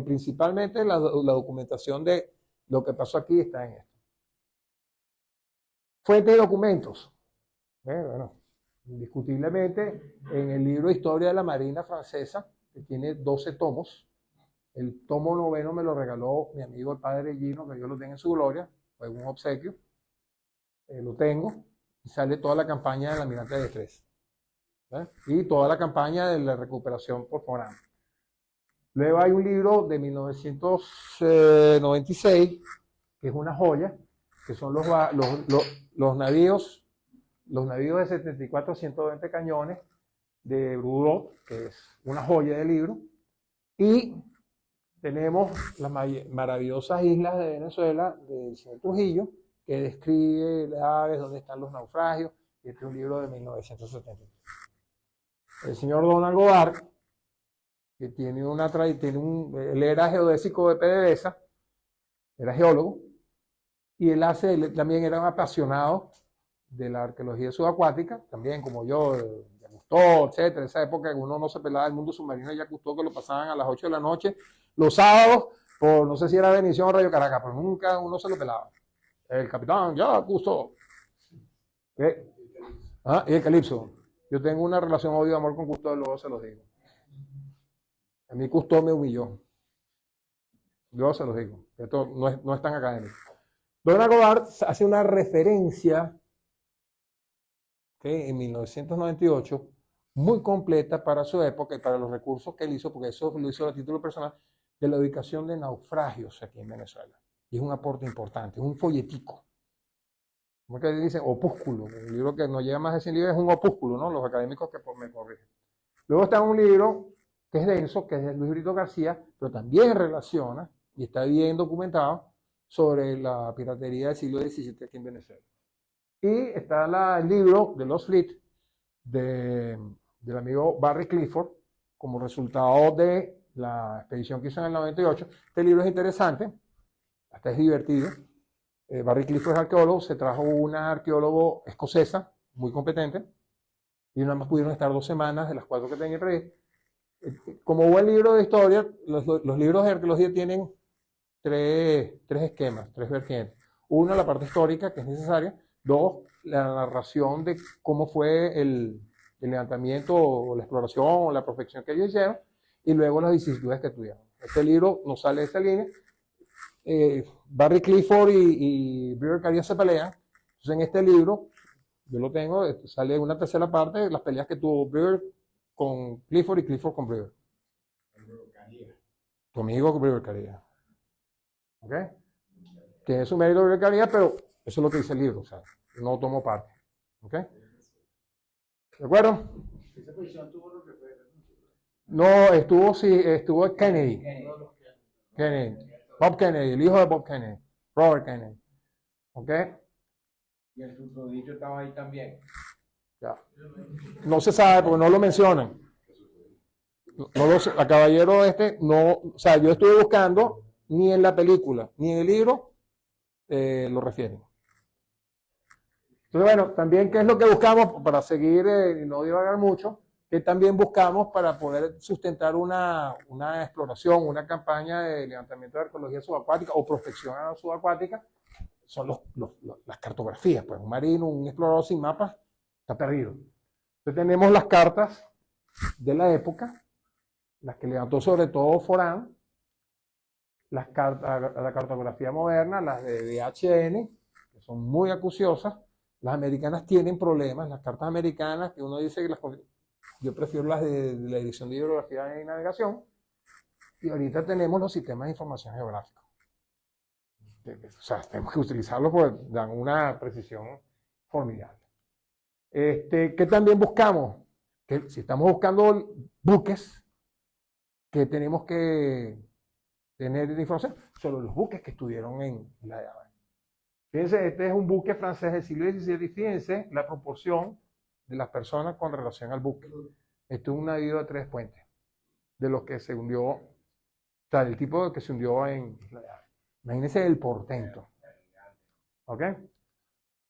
Speaker 1: Principalmente la documentación de lo que pasó aquí está en esto. Fuente de documentos. Bueno, indiscutiblemente en el libro Historia de la Marina Francesa, que tiene 12 tomos, el tomo 9 me lo regaló mi amigo el padre Gino, que Dios lo tenga en su gloria, fue un obsequio, lo tengo, y sale toda la campaña del almirante de Estrés, y toda la campaña de la recuperación por Foram. Luego hay un libro de 1996, que es una joya, que son los navíos de 74 a 120 cañones de Brudot, que es una joya de libro, y tenemos las maravillosas islas de Venezuela del señor Trujillo, que describe las aves, dónde están los naufragios, y este es un libro de 1973. El señor Donald Godard, que él era geodésico de PDVSA, era geólogo, y él también era un apasionado de la arqueología subacuática, también como yo, de Cousteau, etcétera, esa época que uno no se pelaba el mundo submarino de Cousteau, que lo pasaban a las 8 de la noche, los sábados, por no sé si era Venevisión o Radio Caracas, pero nunca uno se lo pelaba. El capitán, ya, Cousteau. Y el Calipso. Yo tengo una relación odio-amor con Cousteau, luego se los digo. A mí Cousteau me humilló. Yo se los digo. Esto no es tan académico. Donald Godard hace una referencia en 1998 muy completa para su época y para los recursos que él hizo, porque eso lo hizo a título personal, de la ubicación de naufragios aquí en Venezuela. Y es un aporte importante, es un folletico. Como que dicen, opúsculo. Un libro que no llega más de 100 libros es un opúsculo, ¿no? Los académicos que me corrigen. Luego está un libro que es denso, que es de Luis Brito García, pero también relaciona, y está bien documentado, sobre la piratería del siglo XVII aquí en Venezuela. Y está el libro de Lost Fleet del amigo Barry Clifford, como resultado de la expedición que hizo en el 98. Este libro es interesante, hasta es divertido, Barry Clifford es arqueólogo, se trajo una arqueólogo escocesa, muy competente, y nada más pudieron estar 2 semanas de las 4 que tenía previsto. Como buen libro de historia, los libros de arqueología tienen tres esquemas, 3 vertientes. Uno, la parte histórica, que es necesaria. 2, la narración de cómo fue el levantamiento o la exploración o la prospección que ellos hicieron. Y luego las vicisitudes que tuvieron. Este libro no sale de esta línea. Barry Clifford y Brewer Carías se pelean. Entonces en este libro, yo lo tengo, sale una tercera parte de las peleas que tuvo Brewer con Clifford y Clifford con Brewer. Tu amigo Brewer Carías. ¿Ok? Tiene su mérito Brewer Carías, pero eso es lo que dice el libro. O sea, no tomo parte. ¿Ok? ¿De acuerdo?
Speaker 2: Esa posición tuvo lo que fue.
Speaker 1: No, estuvo Kennedy. Kennedy. Bob Kennedy, el hijo de Bob Kennedy. Robert Kennedy. ¿Ok?
Speaker 2: Y el Sufrodito estaba ahí también.
Speaker 1: Ya. No se sabe porque no lo mencionan. A caballero no, o sea, yo estuve buscando, ni en la película, ni en el libro, lo refieren. Entonces, bueno, también, ¿qué es lo que buscamos para seguir y no divagar mucho? Que también buscamos para poder sustentar una exploración, una campaña de levantamiento de arqueología subacuática o prospección subacuática, son las cartografías. Pues un marino, un explorador sin mapas, está perdido. Entonces tenemos las cartas de la época, las que levantó sobre todo Forán, la cartografía moderna, las de DHN, que son muy acuciosas. Las americanas tienen problemas, las cartas americanas, que uno dice que yo prefiero las de la Dirección de Hidrografía y Navegación, y ahorita tenemos los sistemas de información geográfica. O sea, tenemos que utilizarlos porque dan una precisión formidable. ¿Qué también buscamos? Que si estamos buscando buques, que tenemos que tener información sobre los buques que estuvieron en la de Habana. Fíjense, este es un buque francés del siglo XVII y fíjense la proporción de las personas con relación al buque. Esto es un navío de 3 puentes, de los que se hundió, o sea, del tipo que se hundió en Isla de Habana. Imagínense el portento. ¿Ok?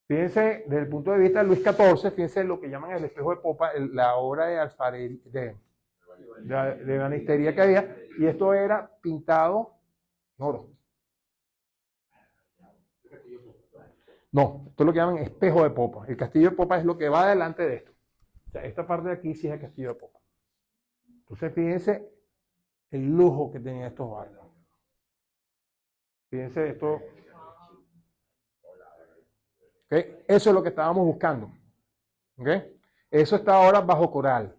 Speaker 1: Fíjense, desde el punto de vista de Luis XIV, fíjense lo que llaman el espejo de popa, la obra de alfarería, de banistería que había, y esto era pintado en oro. No, esto es lo que llaman espejo de popa. El castillo de popa es lo que va delante de esto. O sea, esta parte de aquí sí es el castillo de popa. Entonces, fíjense el lujo que tenían estos barcos. Fíjense esto. ¿Okay? Eso es lo que estábamos buscando. ¿Okay? Eso está ahora bajo coral.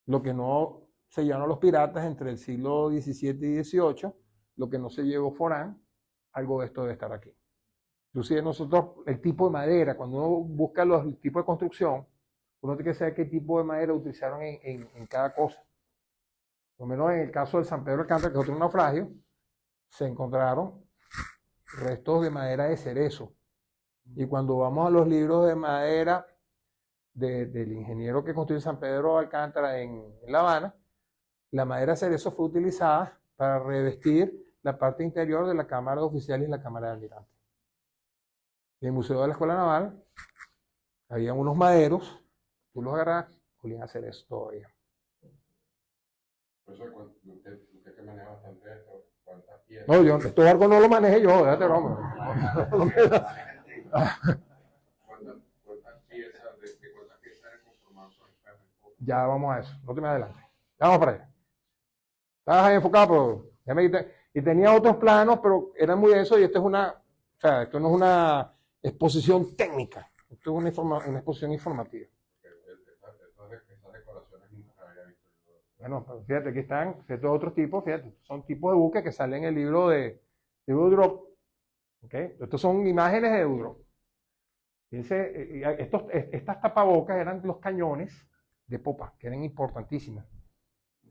Speaker 1: Lo que no se llevaron los piratas entre el siglo XVII y XVIII, lo que no se llevó Forán, algo de esto debe estar aquí. Inclusive nosotros, el tipo de madera, cuando uno busca los tipos de construcción, uno tiene que saber qué tipo de madera utilizaron en cada cosa. Por lo menos en el caso del San Pedro de Alcántara, que es otro naufragio, se encontraron restos de madera de cerezo. Y cuando vamos a los libros de madera del ingeniero que construyó San Pedro de Alcántara en La Habana, la madera de cerezo fue utilizada para revestir la parte interior de la cámara de oficiales y la cámara de almirantes. En el Museo de la Escuela Naval había unos maderos, tú los agarras, olían a cerezo todavía.
Speaker 3: Por eso, usted que maneja bastante esto, ¿cuántas piezas?
Speaker 1: No, yo, estos barcos no los manejé yo, déjate broma.
Speaker 3: ¿Cuántas piezas eran conformadas son espejos de popa?
Speaker 1: Ya vamos a eso, no te me adelantes. Ya vamos para allá. Estabas ahí enfocado, pero ya me quité. Y tenía otros planos, pero eran muy densos y esto no es una exposición técnica, esto es una exposición informativa.
Speaker 3: Esas decoraciones nunca las había visto.
Speaker 1: Bueno, pero fíjate, aquí están estos otros tipos, fíjate, son tipos de buques que salen en el libro de Eudrop. ¿Okay? Estos son imágenes de Eudrop. Fíjense, estas tapabocas eran los cañones de popa, que eran importantísimas.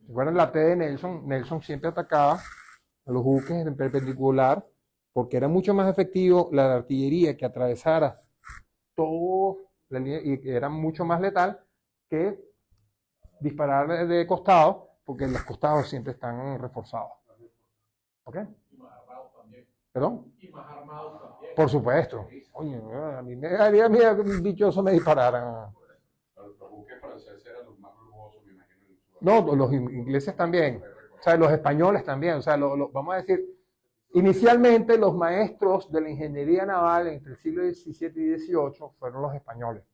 Speaker 1: ¿Recuerdan la T de Nelson? Nelson siempre atacaba a los buques en perpendicular porque era mucho más efectivo la artillería que atravesara todo la línea y que era mucho más letal que disparar de costado, porque los costados siempre están reforzados. ¿Ok? ¿Perdón?
Speaker 2: Y más armados también.
Speaker 1: Por supuesto. Coño, a mí me daría miedo que un bichoso me disparara.
Speaker 3: Los buques franceses eran los más lujosos, me imagino.
Speaker 1: No, los ingleses también. O sea, los españoles también. O sea, vamos a decir, inicialmente los maestros de la ingeniería naval entre el siglo XVII y XVIII fueron los españoles.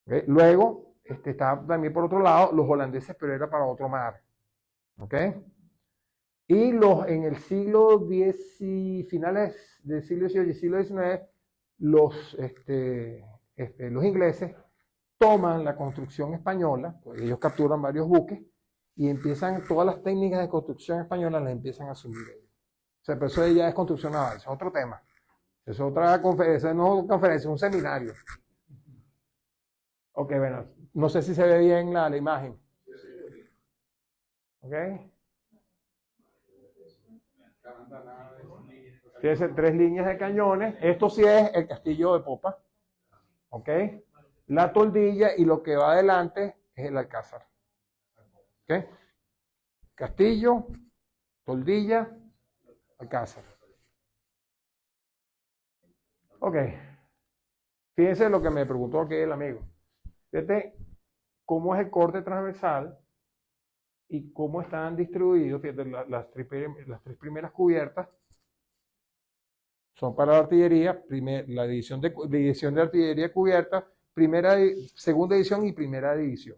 Speaker 1: ¿Okay? Luego, está también por otro lado los holandeses, pero era para otro mar. ¿Ok? Y en el siglo X y finales del siglo XVIII y siglo XIX, los ingleses toman la construcción española, pues ellos capturan varios buques y empiezan, todas las técnicas de construcción española las empiezan a asumir ellos. O sea, pero eso ya es construcción naval, es otro tema. Es otra conferencia, no conferencia, es un seminario. Ok, bueno, no sé si se ve bien la imagen. Ok. Tiene 3 líneas de cañones. Esto sí es el castillo de popa. Ok. La toldilla y lo que va adelante es el alcázar. Ok. Castillo, toldilla, alcázar. Ok. Fíjense lo que me preguntó aquí el amigo. Fíjate cómo es el corte transversal y cómo están distribuidos. Fíjate, las 3 primeras cubiertas son para la artillería, la división de artillería cubierta, segunda edición y primera división.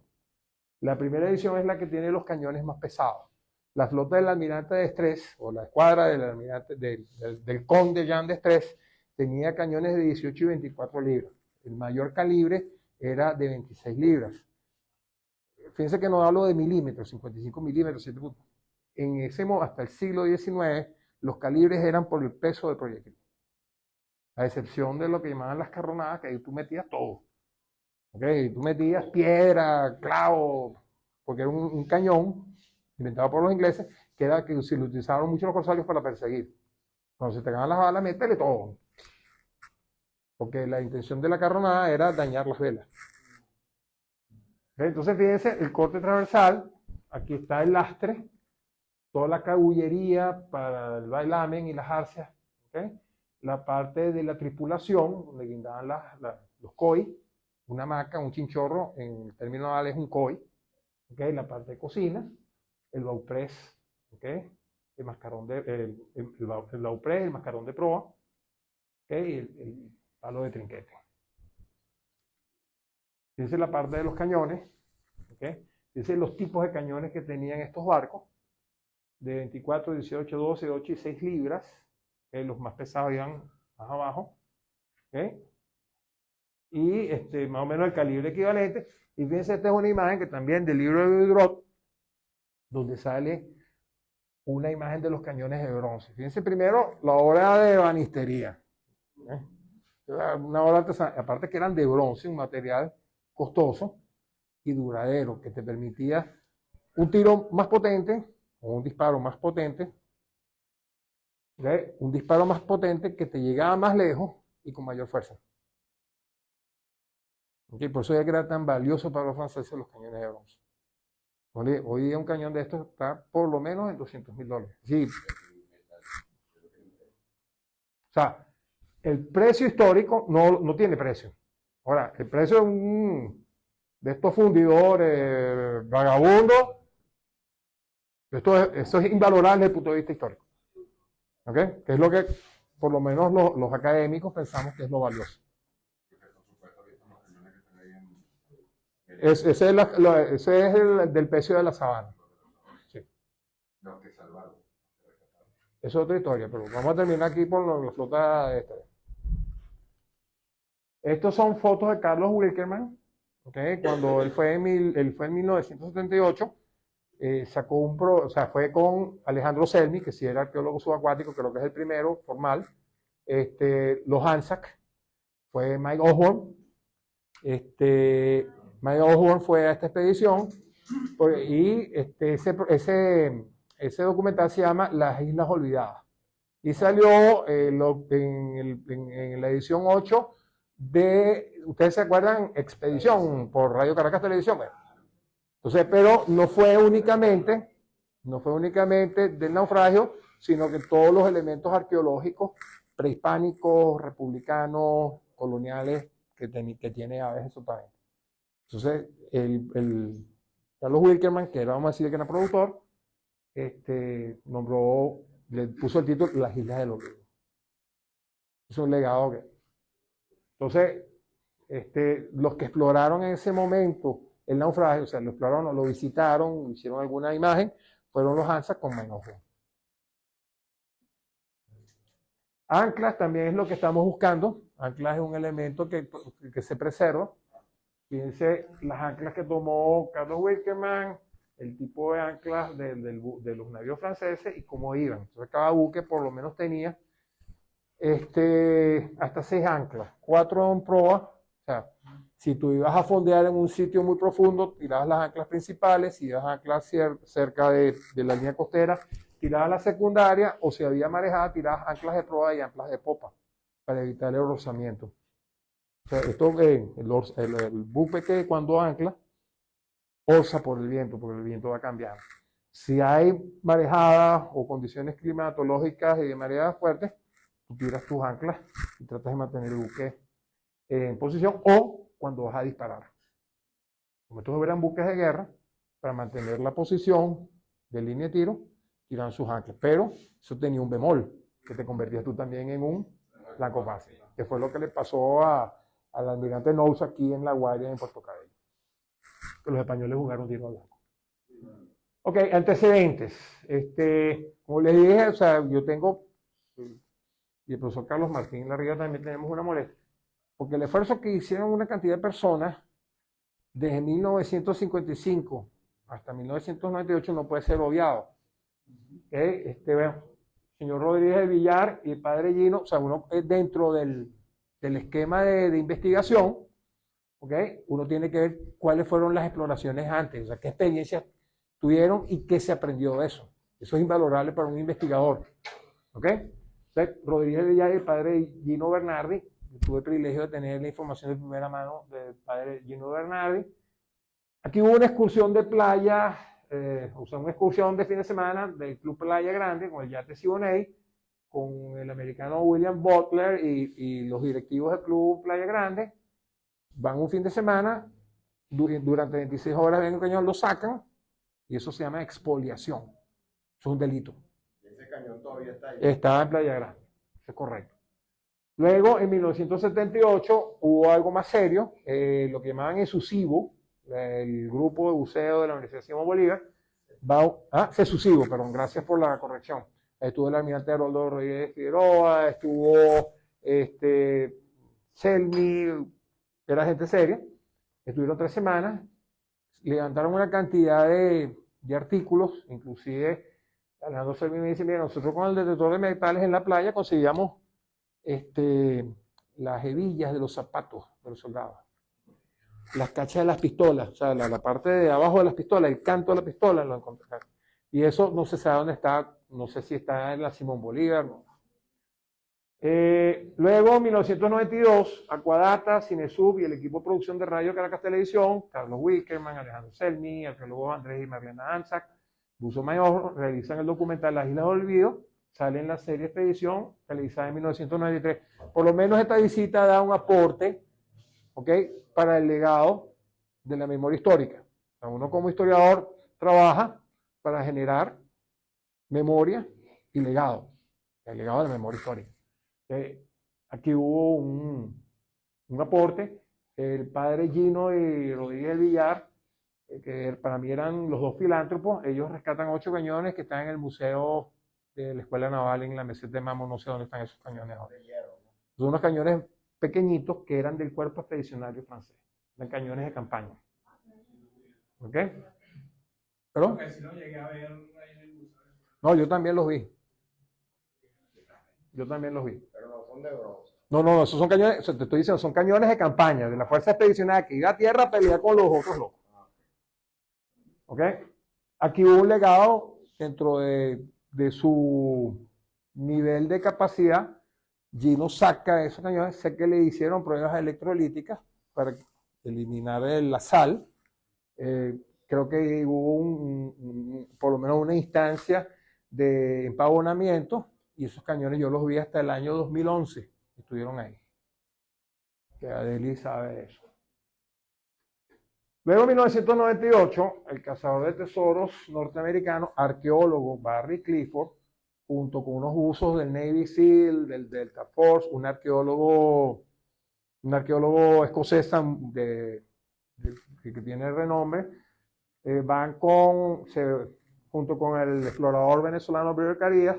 Speaker 1: La primera división es la que tiene los cañones más pesados. La flota del almirante D'Estrées, o la escuadra del almirante del conde Jean D'Estrées, tenía cañones de 18 y 24 libras. El mayor calibre era de 26 libras. Fíjense que no hablo de milímetros, 55 milímetros, 7 puntos. Hasta el siglo XIX, los calibres eran por el peso del proyectil. A excepción de lo que llamaban las carronadas, que ahí tú metías todo. ¿Okay? Tú metías piedra, clavo, porque era un cañón inventado por los ingleses, que se lo utilizaron mucho los corsarios para perseguir. Cuando se te ganan las balas, métele todo. Porque la intención de la carronada era dañar las velas. ¿Okay? Entonces, fíjense, el corte transversal, aquí está el lastre, toda la cabullería para el bailamen y las arcias, ¿okay? La parte de la tripulación, donde guindaban los COI, una hamaca, un chinchorro, en el término naval es un COI, ¿okay? La parte de cocina, el bauprés, ¿okay? El mascarón el bauprés, el mascarón de proa, ¿okay? El palo de trinquete. Fíjense la parte de los cañones, ¿okay? Fíjense los tipos de cañones que tenían estos barcos, de 24, 18, 12, 8 y 6 libras, los más pesados iban más abajo, ¿okay? Y más o menos el calibre equivalente. Y fíjense, esta es una imagen que también del libro de Diderot, donde sale una imagen de los cañones de bronce. Fíjense primero la obra de ebanistería, una obra artesanal, aparte que eran de bronce, un material costoso y duradero, que te permitía un tiro más potente, o un disparo más potente, un disparo más potente que te llegaba más lejos y con mayor fuerza. Okay, por eso ya que era tan valioso para los franceses los cañones de bronce. Hoy día un cañón de estos está por lo menos en $200,000. Sí. O sea, el precio histórico no tiene precio. Ahora, el precio de estos fundidores vagabundos, eso es invalorable desde el punto de vista histórico. ¿Okay? Que es lo que, por lo menos, los académicos pensamos que es lo valioso. Ese es el del precio de la sabana. Sí.
Speaker 3: Los que salvaron.
Speaker 1: Es otra historia, pero vamos a terminar aquí por la flota de esta. Estos son fotos de Carlos Wilkerman, ¿okay? Cuando él fue en 1978. Fue con Alejandro Selmy, que sí era arqueólogo subacuático, creo que es el primero formal. Los ANZAC, fue Mike Osborne. Mike Osborne fue a esta expedición y ese documental se llama Las Islas Olvidadas. Y salió en la edición 8 de, ¿ustedes se acuerdan? Expedición por Radio Caracas Televisión. Bueno, entonces, pero no fue únicamente del naufragio, sino que todos los elementos arqueológicos prehispánicos, republicanos, coloniales que tiene Aves de Sotavento. Entonces, Carlos Wilkerman, que era, vamos a decir que era productor, le puso el título Las Islas del Olvido. Es un legado que... Entonces, los que exploraron en ese momento el naufragio, o sea, lo exploraron, lo visitaron, hicieron alguna imagen, fueron los ANZAC con Menojo. Anclas también es lo que estamos buscando. Anclas es un elemento que se preserva. Fíjense las anclas que tomó Carlos Wilkerman, el tipo de anclas de los navíos franceses y cómo iban. Entonces cada buque por lo menos tenía hasta 6 anclas, 4 en proa. O sea, si tú ibas a fondear en un sitio muy profundo, tirabas las anclas principales, si ibas a anclar cerca de la línea costera, tirabas la secundaria, o si había marejada, tirabas anclas de proa y anclas de popa para evitar el rozamiento. O sea, el buque que cuando ancla, orza por el viento, porque el viento va cambiando. Si hay marejadas o condiciones climatológicas y de marejadas fuertes, tú tiras tus anclas y tratas de mantener el buque en posición, o cuando vas a disparar. Como estos eran buques de guerra, para mantener la posición de línea de tiro, tiran sus anclas. Pero eso tenía un bemol, que te convertías tú también en un blanco fácil, que fue lo que le pasó al almirante Knowles aquí en La Guaira, en Puerto Cabello. Que los españoles jugaron tiro al blanco. Ok, antecedentes. Como les dije, o sea, yo tengo, y el profesor Carlos Martín Larriga también tenemos una molestia, porque el esfuerzo que hicieron una cantidad de personas desde 1955 hasta 1998 no puede ser obviado. Bueno, señor Rodríguez de Villar y el padre Gino, o sea, uno dentro del esquema de investigación, ¿okay? Uno tiene que ver cuáles fueron las exploraciones antes, o sea, qué experiencias tuvieron y qué se aprendió de eso. Eso es invalorable para un investigador. ¿Ok? Entonces, Rodríguez de Villar y el padre Gino Bernardi, yo tuve el privilegio de tener la información de primera mano del padre Gino Bernardi. Aquí hubo una excursión de playa, o sea, una excursión de fin de semana del Club Playa Grande con el yate Siboney, con el americano William Butler y los directivos del Club Playa Grande. Van un fin de semana, durante 26 horas ven un cañón, lo sacan, y eso se llama expoliación. Eso es un delito.
Speaker 2: Ese cañón todavía está ahí.
Speaker 1: Está en Playa Grande, eso es correcto. Luego, en 1978, hubo algo más serio, lo que llamaban ESUSIBO, el grupo de buceo de la Universidad Simón Bolívar. CESUSIBO, perdón, gracias por la corrección. Estuvo el almirante Haroldo Rodríguez Figueroa, estuvo Selmi, era gente seria. Estuvieron 3 semanas, levantaron una cantidad de artículos, inclusive Alejandro Selmi me dice, mira, nosotros con el detector de metales en la playa conseguíamos las hebillas de los zapatos de los soldados, las cachas de las pistolas, o sea, la parte de abajo de las pistolas, el canto de la pistola lo encontraron. Y eso no se sabe dónde está, no sé si está en la Simón Bolívar. No. Luego, en 1992, Acuadata, Cinesub y el equipo de producción de Radio Caracas Televisión, Carlos Wickerman, Alejandro Selmi, arqueólogos Andrés y Marlena Anzac, Buzo Mayor, realizan el documental Las Islas del Olvido, sale en la serie Expedición, televisada en 1993. Por lo menos esta visita da un aporte, ¿ok?, para el legado de la memoria histórica. O sea, uno como historiador trabaja para generar memoria y legado, el legado de la memoria histórica. Aquí hubo un aporte. El padre Gino y Rodríguez del Villar, que para mí eran los 2 filántropos, ellos rescatan 8 cañones que están en el museo de la Escuela Naval en la meseta de Mamo, no sé dónde están esos cañones ahora. Son unos cañones pequeñitos que eran del cuerpo expedicionario francés, eran cañones de campaña. ¿Ok? ¿Perdón? No, yo también los vi. Pero
Speaker 2: no son de bronce.
Speaker 1: No, esos son cañones, te estoy diciendo, son cañones de campaña, de la fuerza expedicionaria que iba a tierra a pelear con los otros locos. ¿Ok? Aquí hubo un legado dentro de su nivel de capacidad. Gino saca esos cañones, sé que le hicieron pruebas electrolíticas para eliminar la sal. Creo que hubo por lo menos una instancia de empavonamiento, y esos cañones yo los vi hasta el año 2011, estuvieron ahí. Que Adeli sabe de eso. Luego en 1998, el cazador de tesoros norteamericano, arqueólogo Barry Clifford, junto con unos buzos del Navy SEAL, del Delta Force, un arqueólogo escocés que tiene renombre, van junto con el explorador venezolano Brian Carías,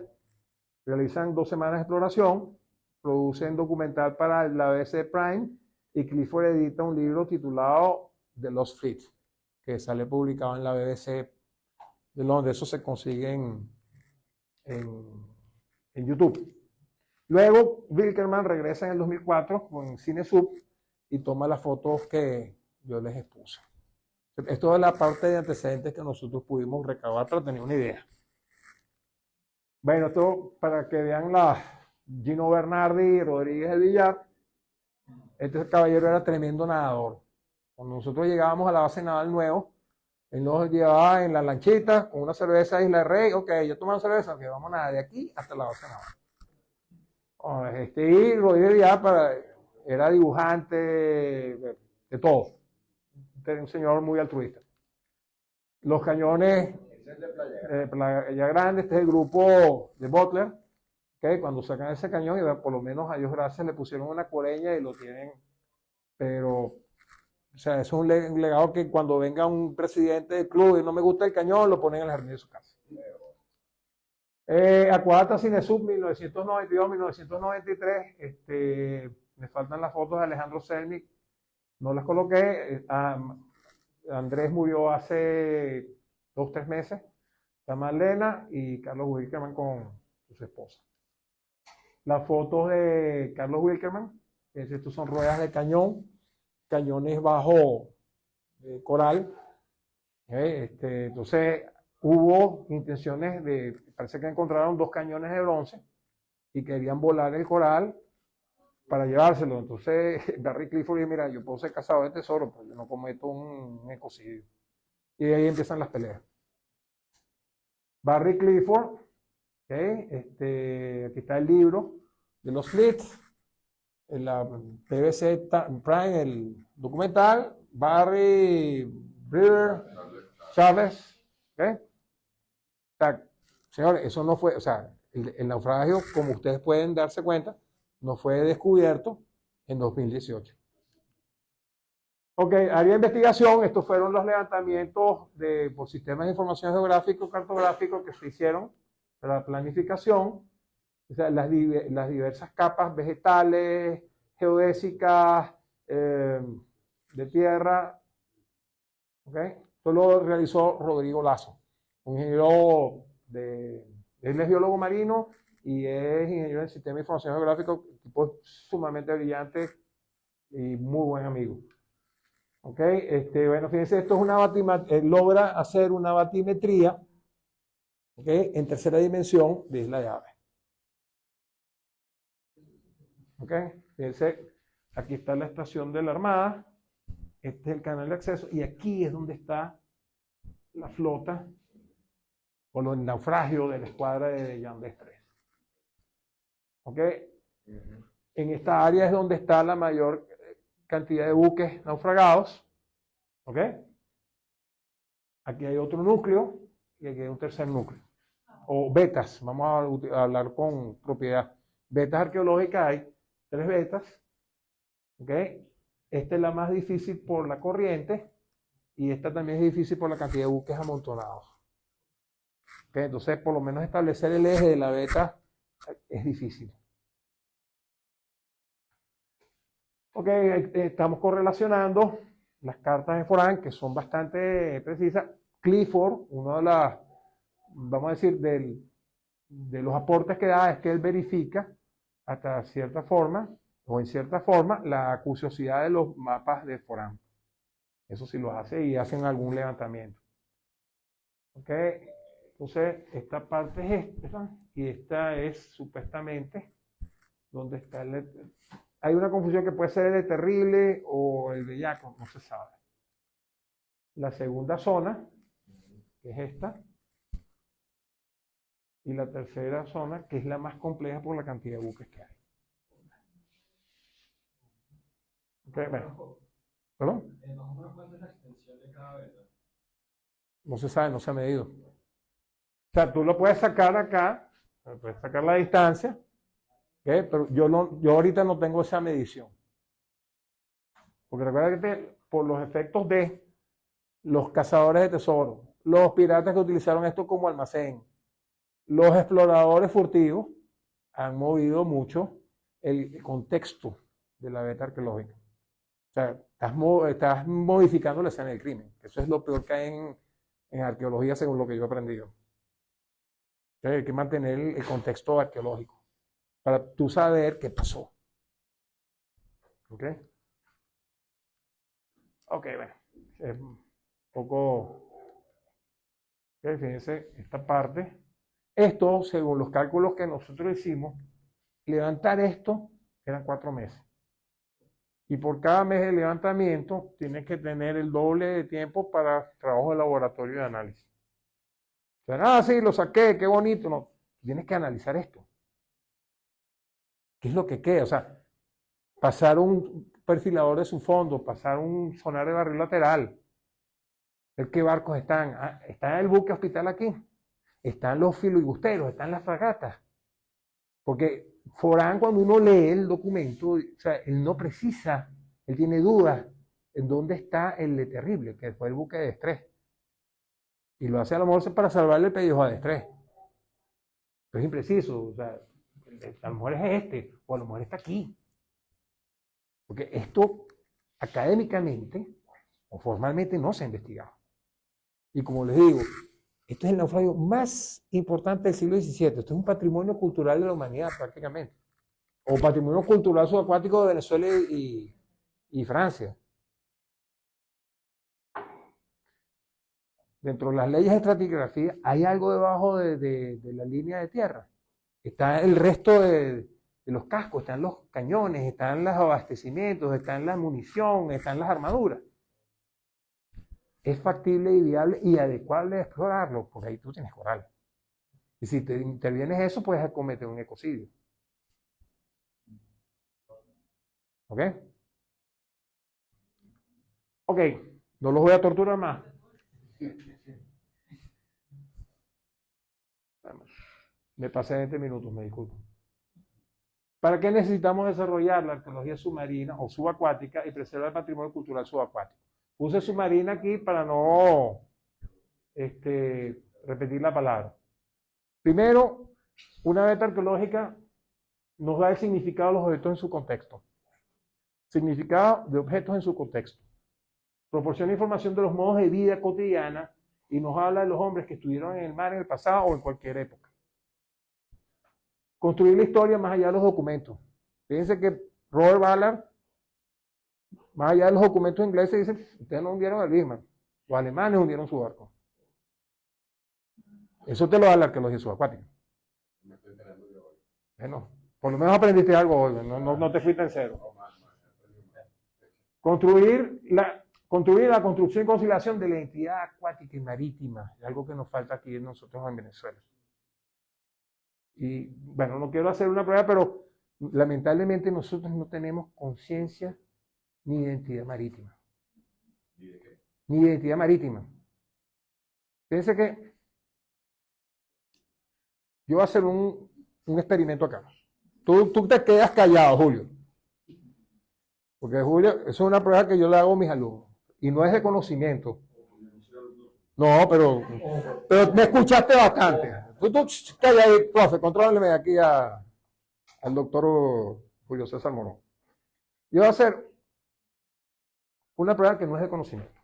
Speaker 1: realizan 2 semanas de exploración, producen documental para la BBC Prime, y Clifford edita un libro titulado The Lost Fleet, que sale publicado en la BBC de Londres. Eso se consigue en YouTube. Luego, Wilkerman regresa en el 2004 con CineSub y toma las fotos que yo les expuse. Esto es la parte de antecedentes que nosotros pudimos recabar para tener una idea. Bueno, esto para que vean Gino Bernardi y Rodríguez del Villar. Este caballero era tremendo nadador. Cuando nosotros llegábamos a la base naval Nuevo, él nos llevaba en la lanchita con una cerveza Isla de Rey. Ok, yo tomo una cerveza, ok, vamos a nadar de aquí hasta la base naval. Y Rodríguez Villar era dibujante de todo. Era un señor muy altruista. Los cañones Playa Grande, este es el grupo de Butler, que cuando sacan ese cañón, y por lo menos a Dios gracias le pusieron una coreña y lo tienen, pero, o sea, eso es un legado que cuando venga un presidente del club y no me gusta el cañón, lo ponen en el jardín de su casa. Aquadata CineSub 1992-1993, me faltan las fotos de Alejandro Selmic, no las coloqué. Andrés murió hace 2 o 3 meses. Está Marlena y Carlos Wilkerman con su esposa. Las fotos de Carlos Wilkerman, estos son ruedas de cañón, cañones bajo coral. Entonces hubo intenciones parece que encontraron 2 cañones de bronce y querían volar el coral para llevárselo. Entonces Barry Clifford dijo, mira, yo puedo ser cazador de tesoro, pero yo no cometo un ecocidio. Y de ahí empiezan las peleas. Barry Clifford, aquí está el libro de los Fleets, en la BBC Prime, el documental, Barry Brewer, Chávez, O sea, señores, eso no fue, o sea, el naufragio, como ustedes pueden darse cuenta, no fue descubierto en 2018. Ok, área de investigación, estos fueron los levantamientos por sistemas de información geográfico cartográfico que se hicieron para la planificación, o sea, las diversas capas vegetales, geodésicas, de tierra. Ok, esto lo realizó Rodrigo Lazo, un ingeniero él es biólogo marino y es ingeniero en sistema de información geográfico, tipo sumamente brillante y muy buen amigo. Ok, bueno, fíjense, esto es logra hacer una batimetría, en 3ª dimensión de Isla de Aves. Ok, fíjense, aquí está la estación de la Armada, este es el canal de acceso, y aquí es donde está la flota o el naufragio de la escuadra de Jean Desprez. Ok, en esta área es donde está la mayor cantidad de buques naufragados. ¿Ok? Aquí hay otro núcleo y aquí hay un tercer núcleo. O vetas, vamos a hablar con propiedad. Vetas arqueológicas, hay 3 vetas. ¿Ok? Esta es la más difícil por la corriente y esta también es difícil por la cantidad de buques amontonados. ¿Ok? Entonces, por lo menos establecer el eje de la veta es difícil. Ok, estamos correlacionando las cartas de Foran, que son bastante precisas. Clifford, uno de las, vamos a decir, de los aportes que da es que él verifica hasta cierta forma, o en cierta forma, la acuciosidad de los mapas de Foran. Eso sí lo hace y hacen algún levantamiento. Ok, entonces esta parte es esta, y esta es supuestamente donde está hay una confusión que puede ser el de Terrible o el de Yaco, no se sabe. La segunda zona, que es esta, y la tercera zona, que es la más compleja por la cantidad de buques que hay. Okay, bueno. ¿Perdón?
Speaker 4: Más o menos cuánto es la extensión de cada beta.
Speaker 1: No se sabe, no se ha medido. O sea, tú lo puedes sacar acá, puedes sacar la distancia, ¿okay? Pero yo ahorita no tengo esa medición. Porque recuerda que por los efectos de los cazadores de tesoros, los piratas que utilizaron esto como almacén, los exploradores furtivos han movido mucho el contexto de la beta arqueológica. O sea, estás modificando la escena del crimen. Eso es lo peor que hay en arqueología, según lo que yo he aprendido. Entonces, hay que mantener el contexto arqueológico para tú saber qué pasó. ¿Ok? Ok, bueno. Es un poco... Okay, fíjense, esta parte. Esto, según los cálculos que nosotros hicimos, levantar esto eran 4 meses. Y por cada mes de levantamiento tienes que tener el doble de tiempo para trabajo de laboratorio de análisis. O sea, sí, lo saqué, qué bonito. No, tienes que analizar esto. ¿Qué es lo que queda? O sea, pasar un perfilador de su fondo, pasar un sonar de barril lateral, ver qué barcos están. Ah, está el buque hospital aquí, están los filibusteros, están las fragatas. Porque Forán, cuando uno lee el documento, o sea, él no precisa, él tiene dudas en dónde está el Le Terrible, que fue el buque de Destrez. Y lo hace a lo mejor para salvarle el pellejo a Destrez. Pero es impreciso, o sea, a lo mejor es este, o a lo mejor está aquí. Porque esto académicamente o formalmente no se ha investigado. Y como les digo, esto es el naufragio más importante del siglo XVII. Esto es un patrimonio cultural de la humanidad prácticamente. O patrimonio cultural subacuático de Venezuela y Francia. Dentro de las leyes de estratigrafía hay algo debajo de la línea de tierra. Está el resto de los cascos, están los cañones, están los abastecimientos, están la munición, están las armaduras. Es factible y viable y adecuable explorarlo, porque ahí tú tienes coral. Y si te intervienes eso, puedes cometer un ecocidio. ¿Ok? Ok, no los voy a torturar más. Me pasé 20 minutos, me disculpo. ¿Para qué necesitamos desarrollar la arqueología submarina o subacuática y preservar el patrimonio cultural subacuático? Puse submarina aquí para no repetir la palabra. Primero, una beta arqueológica nos da el significado de los objetos en su contexto. Significado de objetos en su contexto. Proporciona información de los modos de vida cotidiana y nos habla de los hombres que estuvieron en el mar en el pasado o en cualquier época. Construir la historia más allá de los documentos. Fíjense que Robert Ballard, más allá de los documentos ingleses, dice, ustedes no hundieron el Bismarck, los alemanes hundieron su barco. Eso te lo da la arqueología subacuática. Bueno, por lo menos aprendiste algo hoy, no te fuiste en cero. Construir la construcción y conciliación de la identidad acuática y marítima, es algo que nos falta aquí nosotros en Venezuela. Y bueno, no quiero hacer una prueba, pero lamentablemente nosotros no tenemos conciencia ni identidad marítima.
Speaker 3: ¿Y de qué?
Speaker 1: Ni identidad marítima. Fíjense que yo voy a hacer un experimento acá. Tú te quedas callado, Julio. Porque Julio, eso es una prueba que yo le hago a mis alumnos. Y no es de conocimiento. No, pero me escuchaste bastante. Tú calla ahí, profe, contróleme aquí al doctor Julio César Morón. Yo voy a hacer una prueba que no es de conocimiento.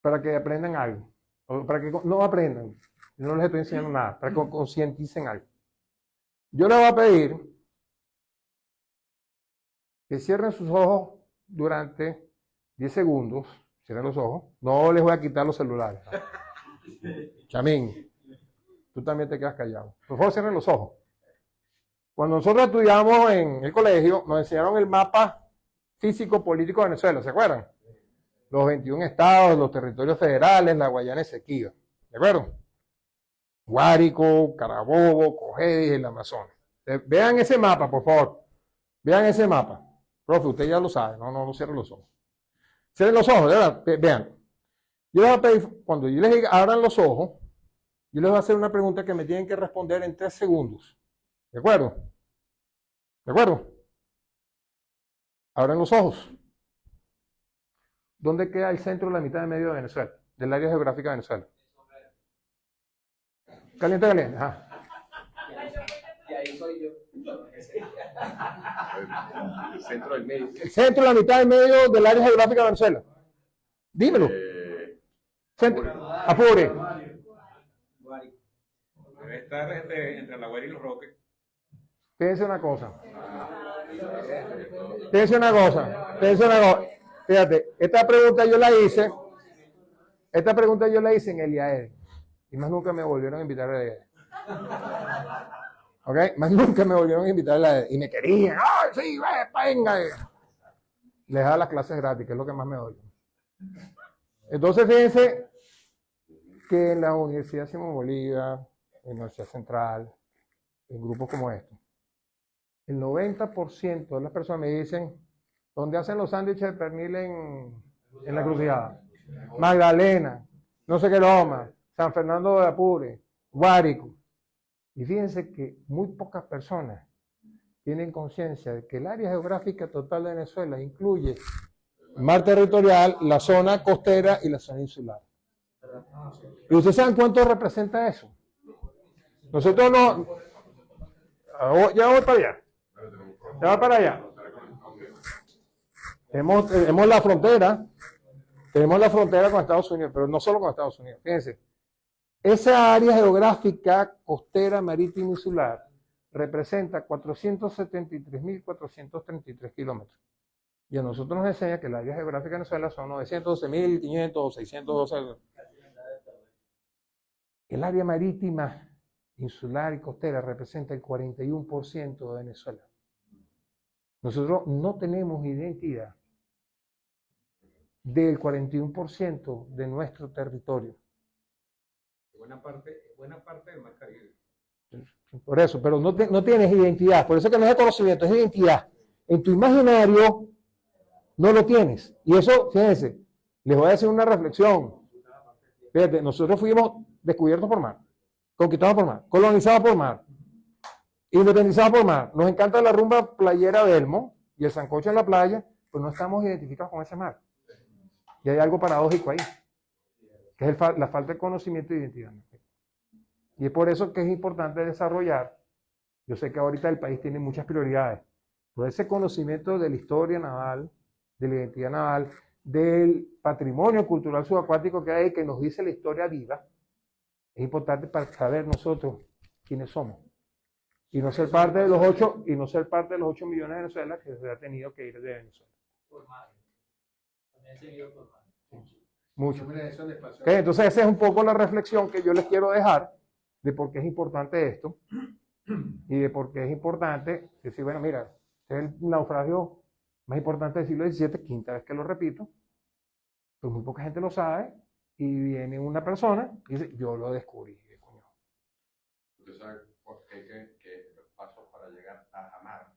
Speaker 1: Para que aprendan algo. O para que no aprendan. Yo no les estoy enseñando nada. Para que concienticen algo. Yo les voy a pedir que cierren sus ojos durante 10 segundos. Cierren los ojos. No les voy a quitar los celulares. Chamín, tú también te quedas callado. Por favor, cierren los ojos. Cuando nosotros estudiamos en el colegio, nos enseñaron el mapa físico-político de Venezuela, ¿se acuerdan? Los 21 estados, los territorios federales, la Guayana Esequiba. ¿De acuerdo? Guárico, Carabobo, Cojedes y el Amazonas. Vean ese mapa, por favor. Vean ese mapa. Profe, usted ya lo sabe, no cierre los ojos. Cierren los ojos, de verdad, vean. Yo les voy a pedir, cuando yo les diga, abran los ojos, yo les voy a hacer una pregunta que me tienen que responder en 3 segundos. ¿De acuerdo? ¿De acuerdo? Abran los ojos. ¿Dónde queda el centro de la mitad de medio de Venezuela? Del área geográfica de Venezuela. Caliente, caliente. Ajá.
Speaker 5: Y ahí soy yo.
Speaker 3: El centro del medio.
Speaker 1: El centro de la mitad de medio del área geográfica de Venezuela. Dímelo. Centro. Apure.
Speaker 3: Debe estar entre La Guaira y Los Roques.
Speaker 1: Fíjense una cosa. Fíjense una cosa. Fíjense una cosa. Fíjate, esta pregunta yo la hice en el IAED. Y más nunca me volvieron a invitar a la IAED. ¿Ok? Más nunca me volvieron a invitar a la IAED. Y me querían. ¡Ay, sí, venga! Les daba las clases gratis, que es lo que más me odio. Entonces, fíjense que en la Universidad Simón Bolívar, en la Universidad Central, en grupos como estos, el 90% de las personas me dicen, ¿dónde hacen los sándwiches de pernil en la Encrucijada? Magdalena, no sé qué Loma, San Fernando de Apure, Guárico. Y fíjense que muy pocas personas tienen conciencia de que el área geográfica total de Venezuela incluye el mar territorial, la zona costera y la zona insular. ¿Y ustedes saben cuánto representa eso? Nosotros no... Ya voy para allá. Ya va para allá. Tenemos la frontera. Tenemos la frontera con Estados Unidos, pero no solo con Estados Unidos. Fíjense. Esa área geográfica costera, marítima, insular representa 473.433 kilómetros. Y a nosotros nos enseña que el área geográfica de Venezuela son 912.500 o 612. El área marítima, insular y costera representa el 41% de Venezuela. Nosotros no tenemos identidad del 41% de nuestro territorio.
Speaker 3: Buena parte del Mar Caribe.
Speaker 1: Por eso, pero no tienes identidad. Por eso que no es conocimiento, es identidad. En tu imaginario no lo tienes. Y eso, fíjense, les voy a decir una reflexión. Fíjate, nosotros fuimos descubiertos por mar, conquistados por mar, colonizados por mar, independizados por mar. Nos encanta la rumba playera de Elmo y el sancocho en la playa, pero no estamos identificados con ese mar. Y hay algo paradójico ahí, que es la falta de conocimiento y identidad. Y es por eso que es importante desarrollar. Yo sé que ahorita el país tiene muchas prioridades, pero ese conocimiento de la historia naval, de la identidad naval, del patrimonio cultural subacuático que hay, que nos dice la historia viva, es importante para saber nosotros quiénes somos. Y no ser parte de los 8 millones de Venezuela que se ha tenido que ir de Venezuela.
Speaker 4: Por mar. También seguido por mar.
Speaker 1: Mucho. Okay, entonces esa es un poco la reflexión que yo les quiero dejar de por qué es importante esto y de por qué es importante decir, bueno, mira, este es el naufragio más importante del siglo XVII, quinta vez que lo repito, pero muy poca gente lo sabe y viene una persona y dice, yo lo descubrí.
Speaker 3: ¿Usted sabe qué los pasos para llegar a amar?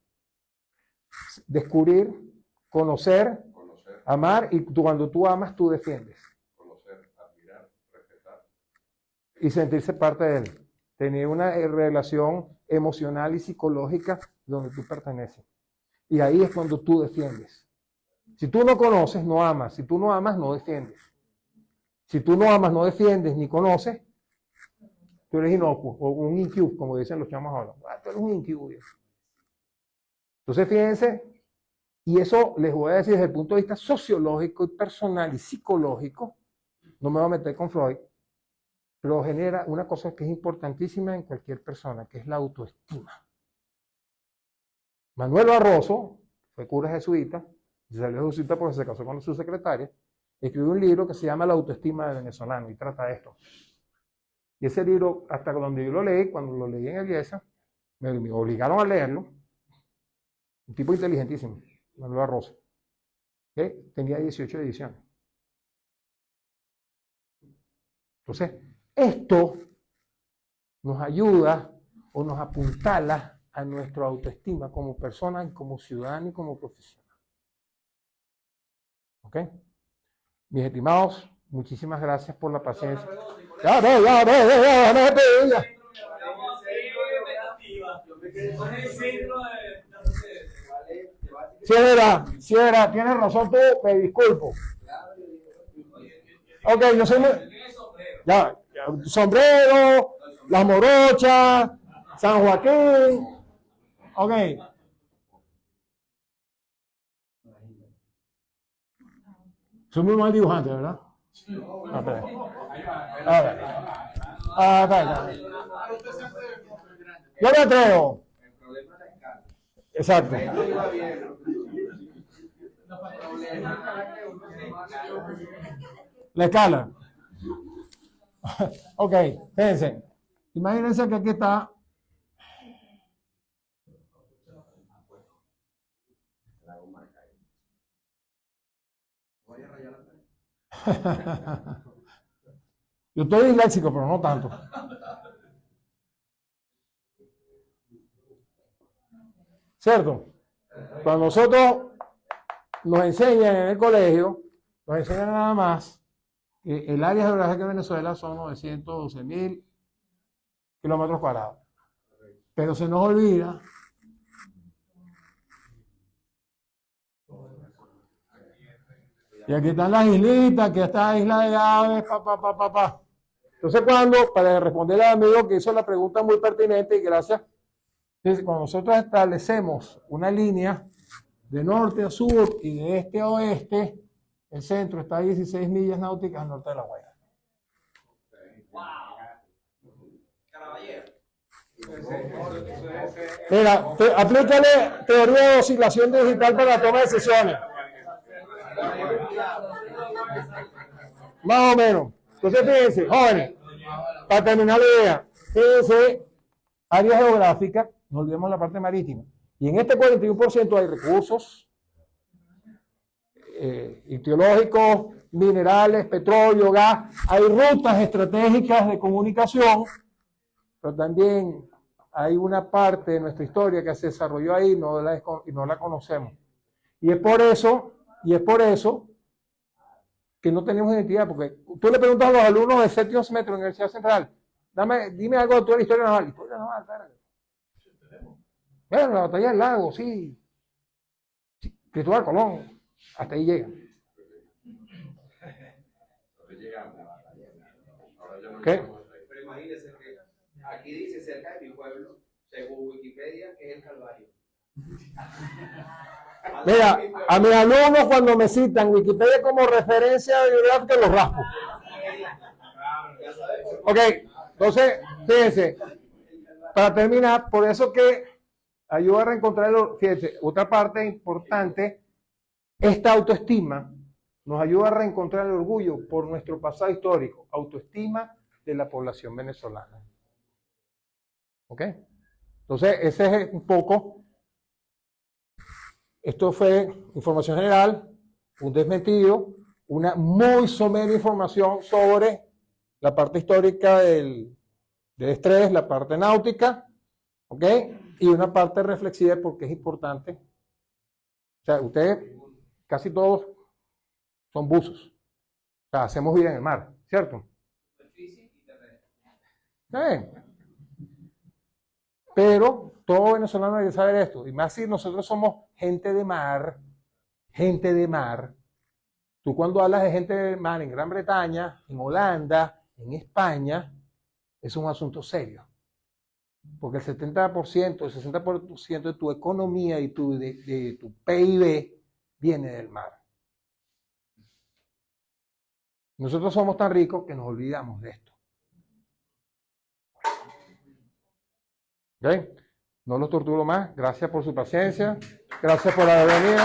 Speaker 1: Descubrir, conocer, amar, y cuando tú amas, tú defiendes.
Speaker 3: Conocer, admirar, respetar.
Speaker 1: Y sentirse parte de él. Tener una relación emocional y psicológica donde tú perteneces. Y ahí es cuando tú defiendes. Si tú no conoces, no amas. Si tú no amas, no defiendes. Si tú no amas, no defiendes, ni conoces, tú eres inocuo, o un IQ, como dicen los chamos ahora. Tú eres un IQ. Entonces, fíjense, y eso les voy a decir desde el punto de vista sociológico y personal y psicológico, no me voy a meter con Freud, pero genera una cosa que es importantísima en cualquier persona, que es la autoestima. Manuel Barroso, fue cura jesuita, y salió jesuita porque se casó con su secretaria, escribió un libro que se llama La autoestima del venezolano y trata esto. Y ese libro, hasta donde yo lo leí, cuando lo leí en el IESA, me obligaron a leerlo. Un tipo inteligentísimo, Manuel Barroso. ¿Okay? Tenía 18 ediciones. Entonces, esto nos ayuda o nos apuntala a nuestra autoestima como persona, como ciudadano y como profesional. ¿Ok? Mis estimados, muchísimas gracias por la paciencia. Ya. Sí, era, tienes razón tú, me disculpo. Ok, yo soy muy... Ya, sombrero, las morochas, San Joaquín. Ok. Soy muy mal dibujante, ¿verdad? A ver. Está. Yo me atrevo. Exacto. La escala. Ok, fíjense. Imagínense que aquí está. Yo estoy disléxico, pero no tanto. ¿Cierto? Cuando nosotros nos enseñan en el colegio, nos enseñan nada más que el área geográfica de Venezuela son 912.000 kilómetros cuadrados. Pero se nos olvida y aquí están las islitas, aquí está la isla de Aves, Entonces para responder al amigo que hizo la pregunta muy pertinente y gracias, cuando nosotros establecemos una línea de norte a sur y de este a oeste, el centro está a 16 millas náuticas al norte de La Guaira. Mira, aplícale teoría de oscilación digital para la toma de decisiones. Más o menos. Entonces, fíjense, jóvenes, para terminar la idea, fíjense, área geográfica, no olvidemos la parte marítima. Y en este 41% hay recursos ictiológicos, minerales, petróleo, gas, hay rutas estratégicas de comunicación, pero también hay una parte de nuestra historia que se desarrolló ahí y no la conocemos. Y es por eso que no tenemos identidad, porque tú le preguntas a los alumnos de séptimo semestre de la Universidad Central, dime algo de toda la historia naval. Historia naval, claro. Bueno, la batalla del lago, sí. Cristóbal Colón, hasta ahí llega. ¿Qué?
Speaker 5: Pero imagínense que aquí dice cerca de mi pueblo, según Wikipedia, que es el Calvario.
Speaker 1: Mira, a mis alumnos cuando me citan Wikipedia como referencia bibliográfica los raspo. Ok, entonces, fíjense, para terminar, por eso que ayuda a reencontrar, fíjense, otra parte importante, esta autoestima nos ayuda a reencontrar el orgullo por nuestro pasado histórico, autoestima de la población venezolana. ¿Ok? Entonces, ese es un poco, esto fue información general, un desmentido, una muy somera información sobre la parte histórica del estrés, la parte náutica, ¿ok? Y una parte reflexiva porque es importante. O sea, ustedes, casi todos, son buzos. O sea, hacemos vida en el mar, ¿cierto? Sí. Pero todo venezolano debe saber esto. Y más si nosotros somos gente de mar, tú cuando hablas de gente de mar en Gran Bretaña, en Holanda, en España, es un asunto serio. Porque el 70%, el 60% de tu economía y de tu PIB viene del mar. Nosotros somos tan ricos que nos olvidamos de esto. ¿Ok? No los torturo más. Gracias por su paciencia. Gracias por haber venido.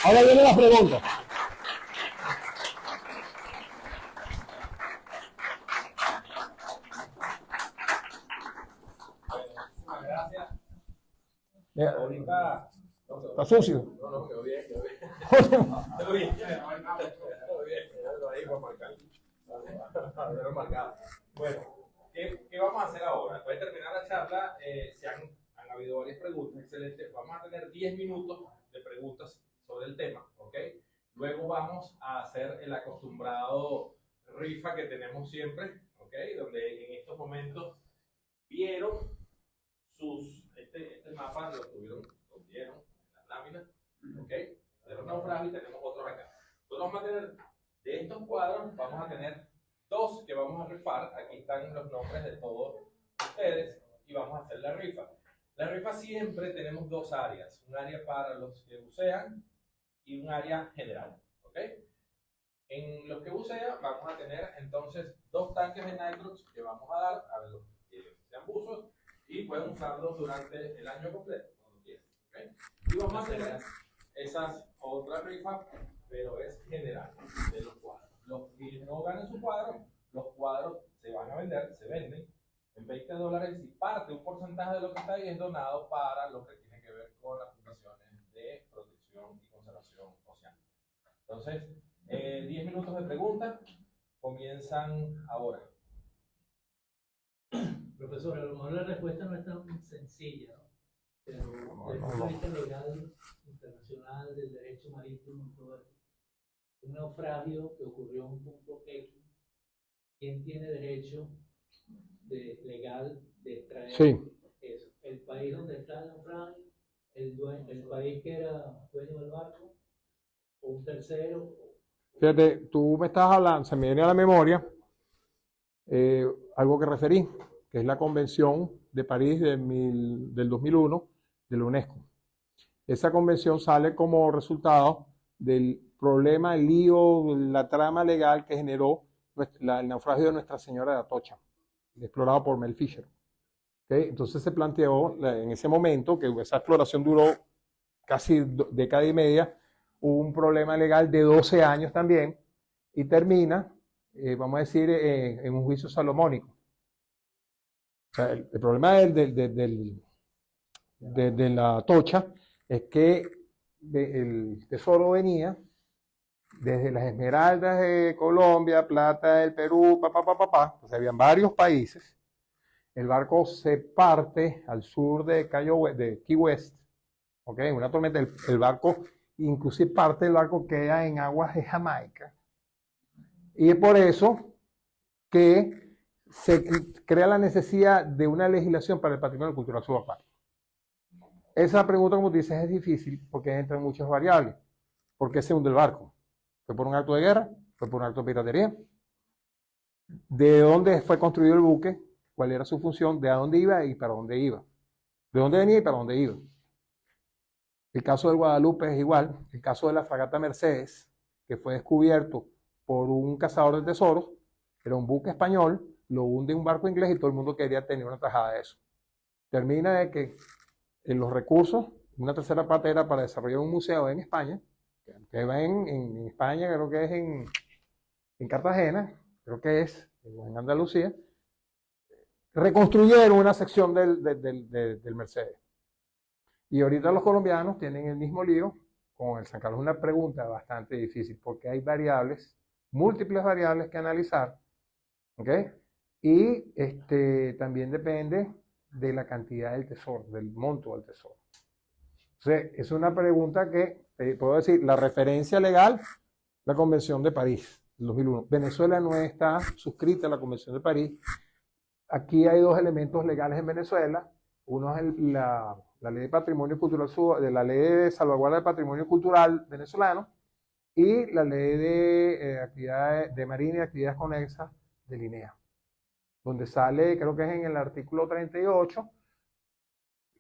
Speaker 1: Ahora vienen las preguntas.
Speaker 5: Ahorita.
Speaker 1: Está sucio.
Speaker 5: No, quedó bien. Bueno, ¿qué vamos a hacer ahora?
Speaker 3: 10 minutos de preguntas sobre el tema, ¿ok? Luego vamos a hacer el acostumbrado rifa que tenemos siempre, ¿ok? Donde en estos momentos vieron este mapa, lo vieron en las láminas, ¿ok? De los naufragios y tenemos otros acá. Nosotros vamos a tener, de estos cuadros, vamos a tener 2 que vamos a rifar. Aquí están los nombres de todos ustedes y vamos a hacer la rifa. La rifa siempre tenemos 2 áreas, un área para los que bucean y un área general, ¿ok? En los que bucean vamos a tener entonces 2 tanques de nitrox que vamos a dar a los que sean buzos y pueden usarlos durante el año completo, cuando quieran, ¿ok? Y vamos a tener esas otras rifas, pero es general, de los cuadros. Los que no ganen su cuadro, los cuadros se van a vender, se venden en $20 y parte, un porcentaje de lo que está ahí es donado para lo que tiene que ver con las fundaciones de protección y conservación oceánica. Entonces, 10 minutos de preguntas comienzan ahora.
Speaker 4: Profesor, a lo mejor la respuesta no es tan sencilla, ¿no? Pero desde el punto de vista legal, internacional, del derecho marítimo y todo esto, un naufragio que ocurrió en un punto X, ¿quién tiene derecho legal de traer eso? ¿El país donde está el naufragio? ¿El país que era dueño del barco? ¿O un tercero?
Speaker 1: Fíjate, tú me estás hablando, se me viene a la memoria algo que referí, que es la Convención de París del 2001 de la UNESCO. Esa convención sale como resultado del problema, el lío, la trama legal que generó el naufragio de Nuestra Señora de Atocha, explorado por Mel Fisher. ¿Okay? Entonces se planteó en ese momento, que esa exploración duró casi década y media, hubo un problema legal de 12 años también, y termina, vamos a decir, en un juicio salomónico. O sea, el problema de la Atocha es que el tesoro venía desde las Esmeraldas de Colombia, plata del Perú, o sea, habían varios países. El barco se parte al sur de Key West, ¿ok? Una tormenta, el barco, inclusive parte del barco queda en aguas de Jamaica. Y es por eso que se crea la necesidad de una legislación para el patrimonio cultural subacuático. Esa pregunta, como tú dices, es difícil porque entran muchas variables. ¿Por qué se hunde el barco? ¿Fue por un acto de guerra? ¿Fue por un acto de piratería? ¿De dónde fue construido el buque? ¿Cuál era su función? ¿De a dónde iba y para dónde iba? ¿De dónde venía y para dónde iba? El caso del Guadalupe es igual. El caso de la fragata Mercedes, que fue descubierto por un cazador de tesoros, era un buque español, lo hunde un barco inglés y todo el mundo quería tener una tajada de eso. Termina de que en los recursos, una tercera parte era para desarrollar un museo en España, que va en España, creo que es en Cartagena, creo que es en Andalucía, reconstruyeron una sección del Mercedes. Y ahorita los colombianos tienen el mismo lío con el San Carlos. Una pregunta bastante difícil, porque hay variables, múltiples variables que analizar, ¿ok? Y también depende de la cantidad del tesoro, del monto del tesoro. Entonces, es una pregunta que, puedo decir, la referencia legal, la Convención de París, del 2001. Venezuela no está suscrita a la Convención de París. Aquí hay 2 elementos legales en Venezuela. Uno es la Ley de Patrimonio Cultural, de la Ley de Salvaguarda del Patrimonio Cultural venezolano y la Ley de Actividades de Marina y Actividades Conexas de INEA, donde sale, creo que es en el artículo 38,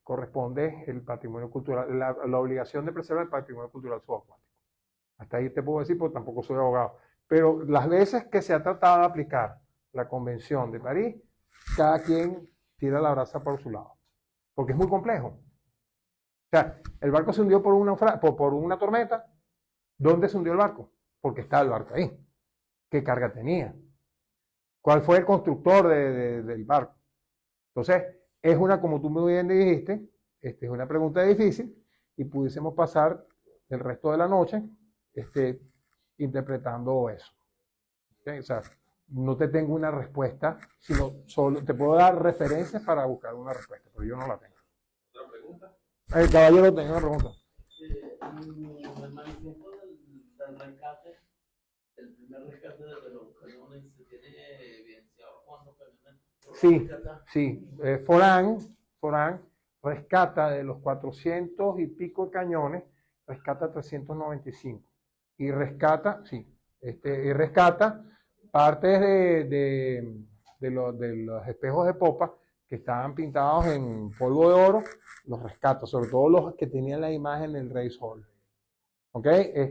Speaker 1: corresponde el patrimonio cultural, la obligación de preservar el patrimonio cultural subacuático. Hasta ahí te puedo decir, porque tampoco soy abogado. Pero las veces que se ha tratado de aplicar la Convención de París, cada quien tira la brasa por su lado, porque es muy complejo. O sea, el barco se hundió por una tormenta. ¿Dónde se hundió el barco? Porque estaba el barco ahí. ¿Qué carga tenía? ¿Cuál fue el constructor del barco? Entonces, es como tú muy bien dijiste, es una pregunta difícil y pudiésemos pasar el resto de la noche interpretando eso. ¿Okay? O sea, no te tengo una respuesta, sino solo te puedo dar referencias para buscar una respuesta, pero yo no la tengo.
Speaker 3: ¿Otra pregunta?
Speaker 1: El caballero tenía una pregunta.
Speaker 4: En el manifiesto del rescate, el primer rescate de los cañones, ¿se tiene evidenciado cuántos cañones?
Speaker 1: Sí, sí. Forán rescata de los 400 y pico cañones, rescata 395. Y rescata, sí, y rescata partes de los espejos de popa que estaban pintados en polvo de oro, los rescata, sobre todo los que tenían la imagen del Rey Sol. ¿Ok?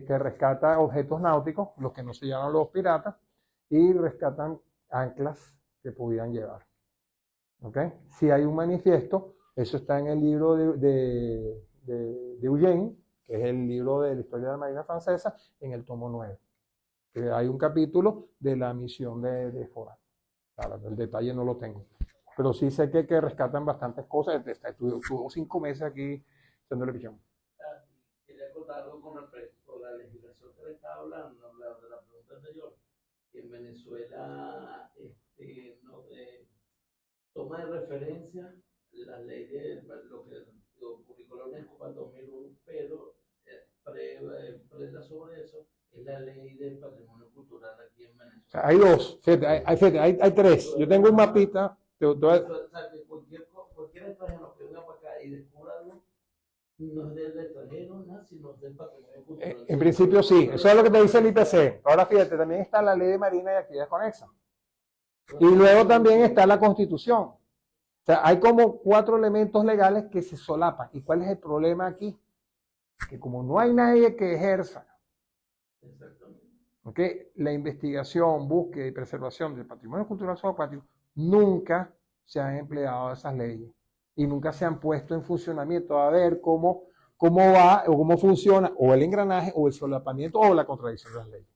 Speaker 1: Rescata objetos náuticos, los que no se llevaron los piratas, y rescatan anclas que podían llevar. ¿Ok? Si hay un manifiesto, eso está en el libro de Eugène, que es el libro de la historia de la Marina Francesa, en el tomo 9. Hay un capítulo de la misión de Forán. Claro, el detalle no lo tengo. Pero sí sé que rescatan bastantes cosas. Estuvo 5 meses aquí haciéndole pichón.
Speaker 4: Quería contar algo con respecto a la legislación que le estaba hablando, de la pregunta anterior. Que en Venezuela no, toma de referencia la ley de lo que publicó la UNESCO para el 2001, pero prenda sobre eso es la ley del patrimonio cultural aquí en Venezuela.
Speaker 1: O sea, hay dos, fíjate, hay tres. Yo tengo un mapita.
Speaker 4: O sea, que cualquier extranjero que venga para acá y descubra algo, no es del extranjero, ¿no? Sino del patrimonio cultural.
Speaker 1: En principio sí, eso es lo que te dice el IPC. Ahora fíjate, también está la ley de Marina y actividades conexas. Y luego también está la Constitución. O sea, hay como 4 elementos legales que se solapan. ¿Y cuál es el problema aquí? Que como no hay nadie que ejerza, ¿okay?, la investigación, búsqueda y preservación del patrimonio cultural subacuático, nunca se han empleado esas leyes y nunca se han puesto en funcionamiento a ver cómo va o cómo funciona o el engranaje o el solapamiento o la contradicción de las leyes.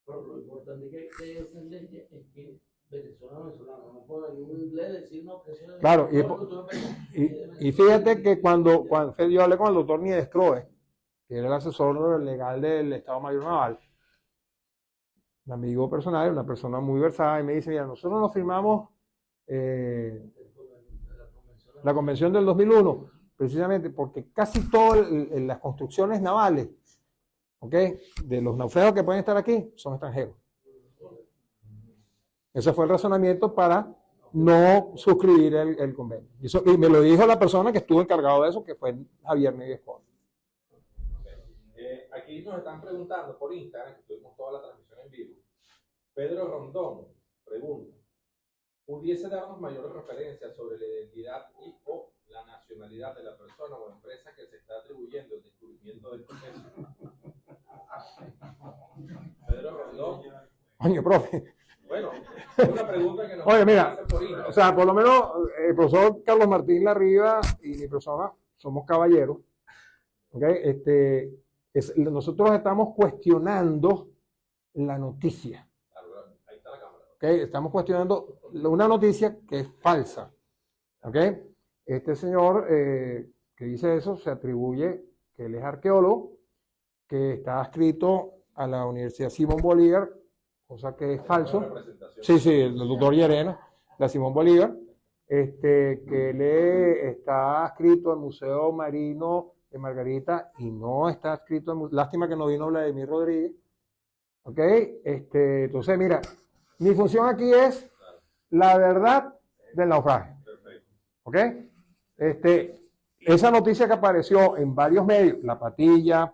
Speaker 4: Pero lo importante que esas leyes es que venezolano, no puede un inglés decir no, que sea.
Speaker 1: Claro, y fíjate que cuando yo hablé con el doctor Nieves Croe, que era el asesor legal del Estado Mayor Naval, un amigo personal, una persona muy versada, y me dice, mira, nosotros nos firmamos la convención del 2001, precisamente porque casi todas las construcciones navales, ¿ok?, de los naufragos que pueden estar aquí, son extranjeros. Ese fue el razonamiento para no suscribir el convenio. Y me lo dijo la persona que estuvo encargado de eso, que fue Javier Nieves Croe.
Speaker 3: Aquí nos están preguntando por Instagram, que tuvimos toda la transmisión en vivo. Pedro Rondón pregunta: ¿pudiese darnos mayores referencias sobre la identidad y o la nacionalidad de la persona o empresa que se está atribuyendo el descubrimiento del comercio? Pedro Rondón.
Speaker 1: Coño, profe.
Speaker 3: Bueno, es una pregunta que nos
Speaker 1: Oye, mira,
Speaker 3: hacen por Instagram.
Speaker 1: o sea, por lo menos el profesor Carlos Martín Larriva y mi persona somos caballeros. ¿Okay? Nosotros estamos cuestionando la noticia.
Speaker 3: Ahí está la cámara.
Speaker 1: ¿Okay? Estamos cuestionando una noticia que es falsa. ¿Okay? Este señor que dice eso se atribuye que él es arqueólogo, que está adscrito a la Universidad Simón Bolívar, cosa que es falso. Sí, el doctor Llerena, la Simón Bolívar, que él está adscrito al Museo Marino de Margarita y no está adscrito, lástima que no vino Vladimir Rodríguez. ¿Ok? Entonces, mira, mi función aquí es la verdad del naufragio. ¿Ok? Esa noticia que apareció en varios medios, La Patilla,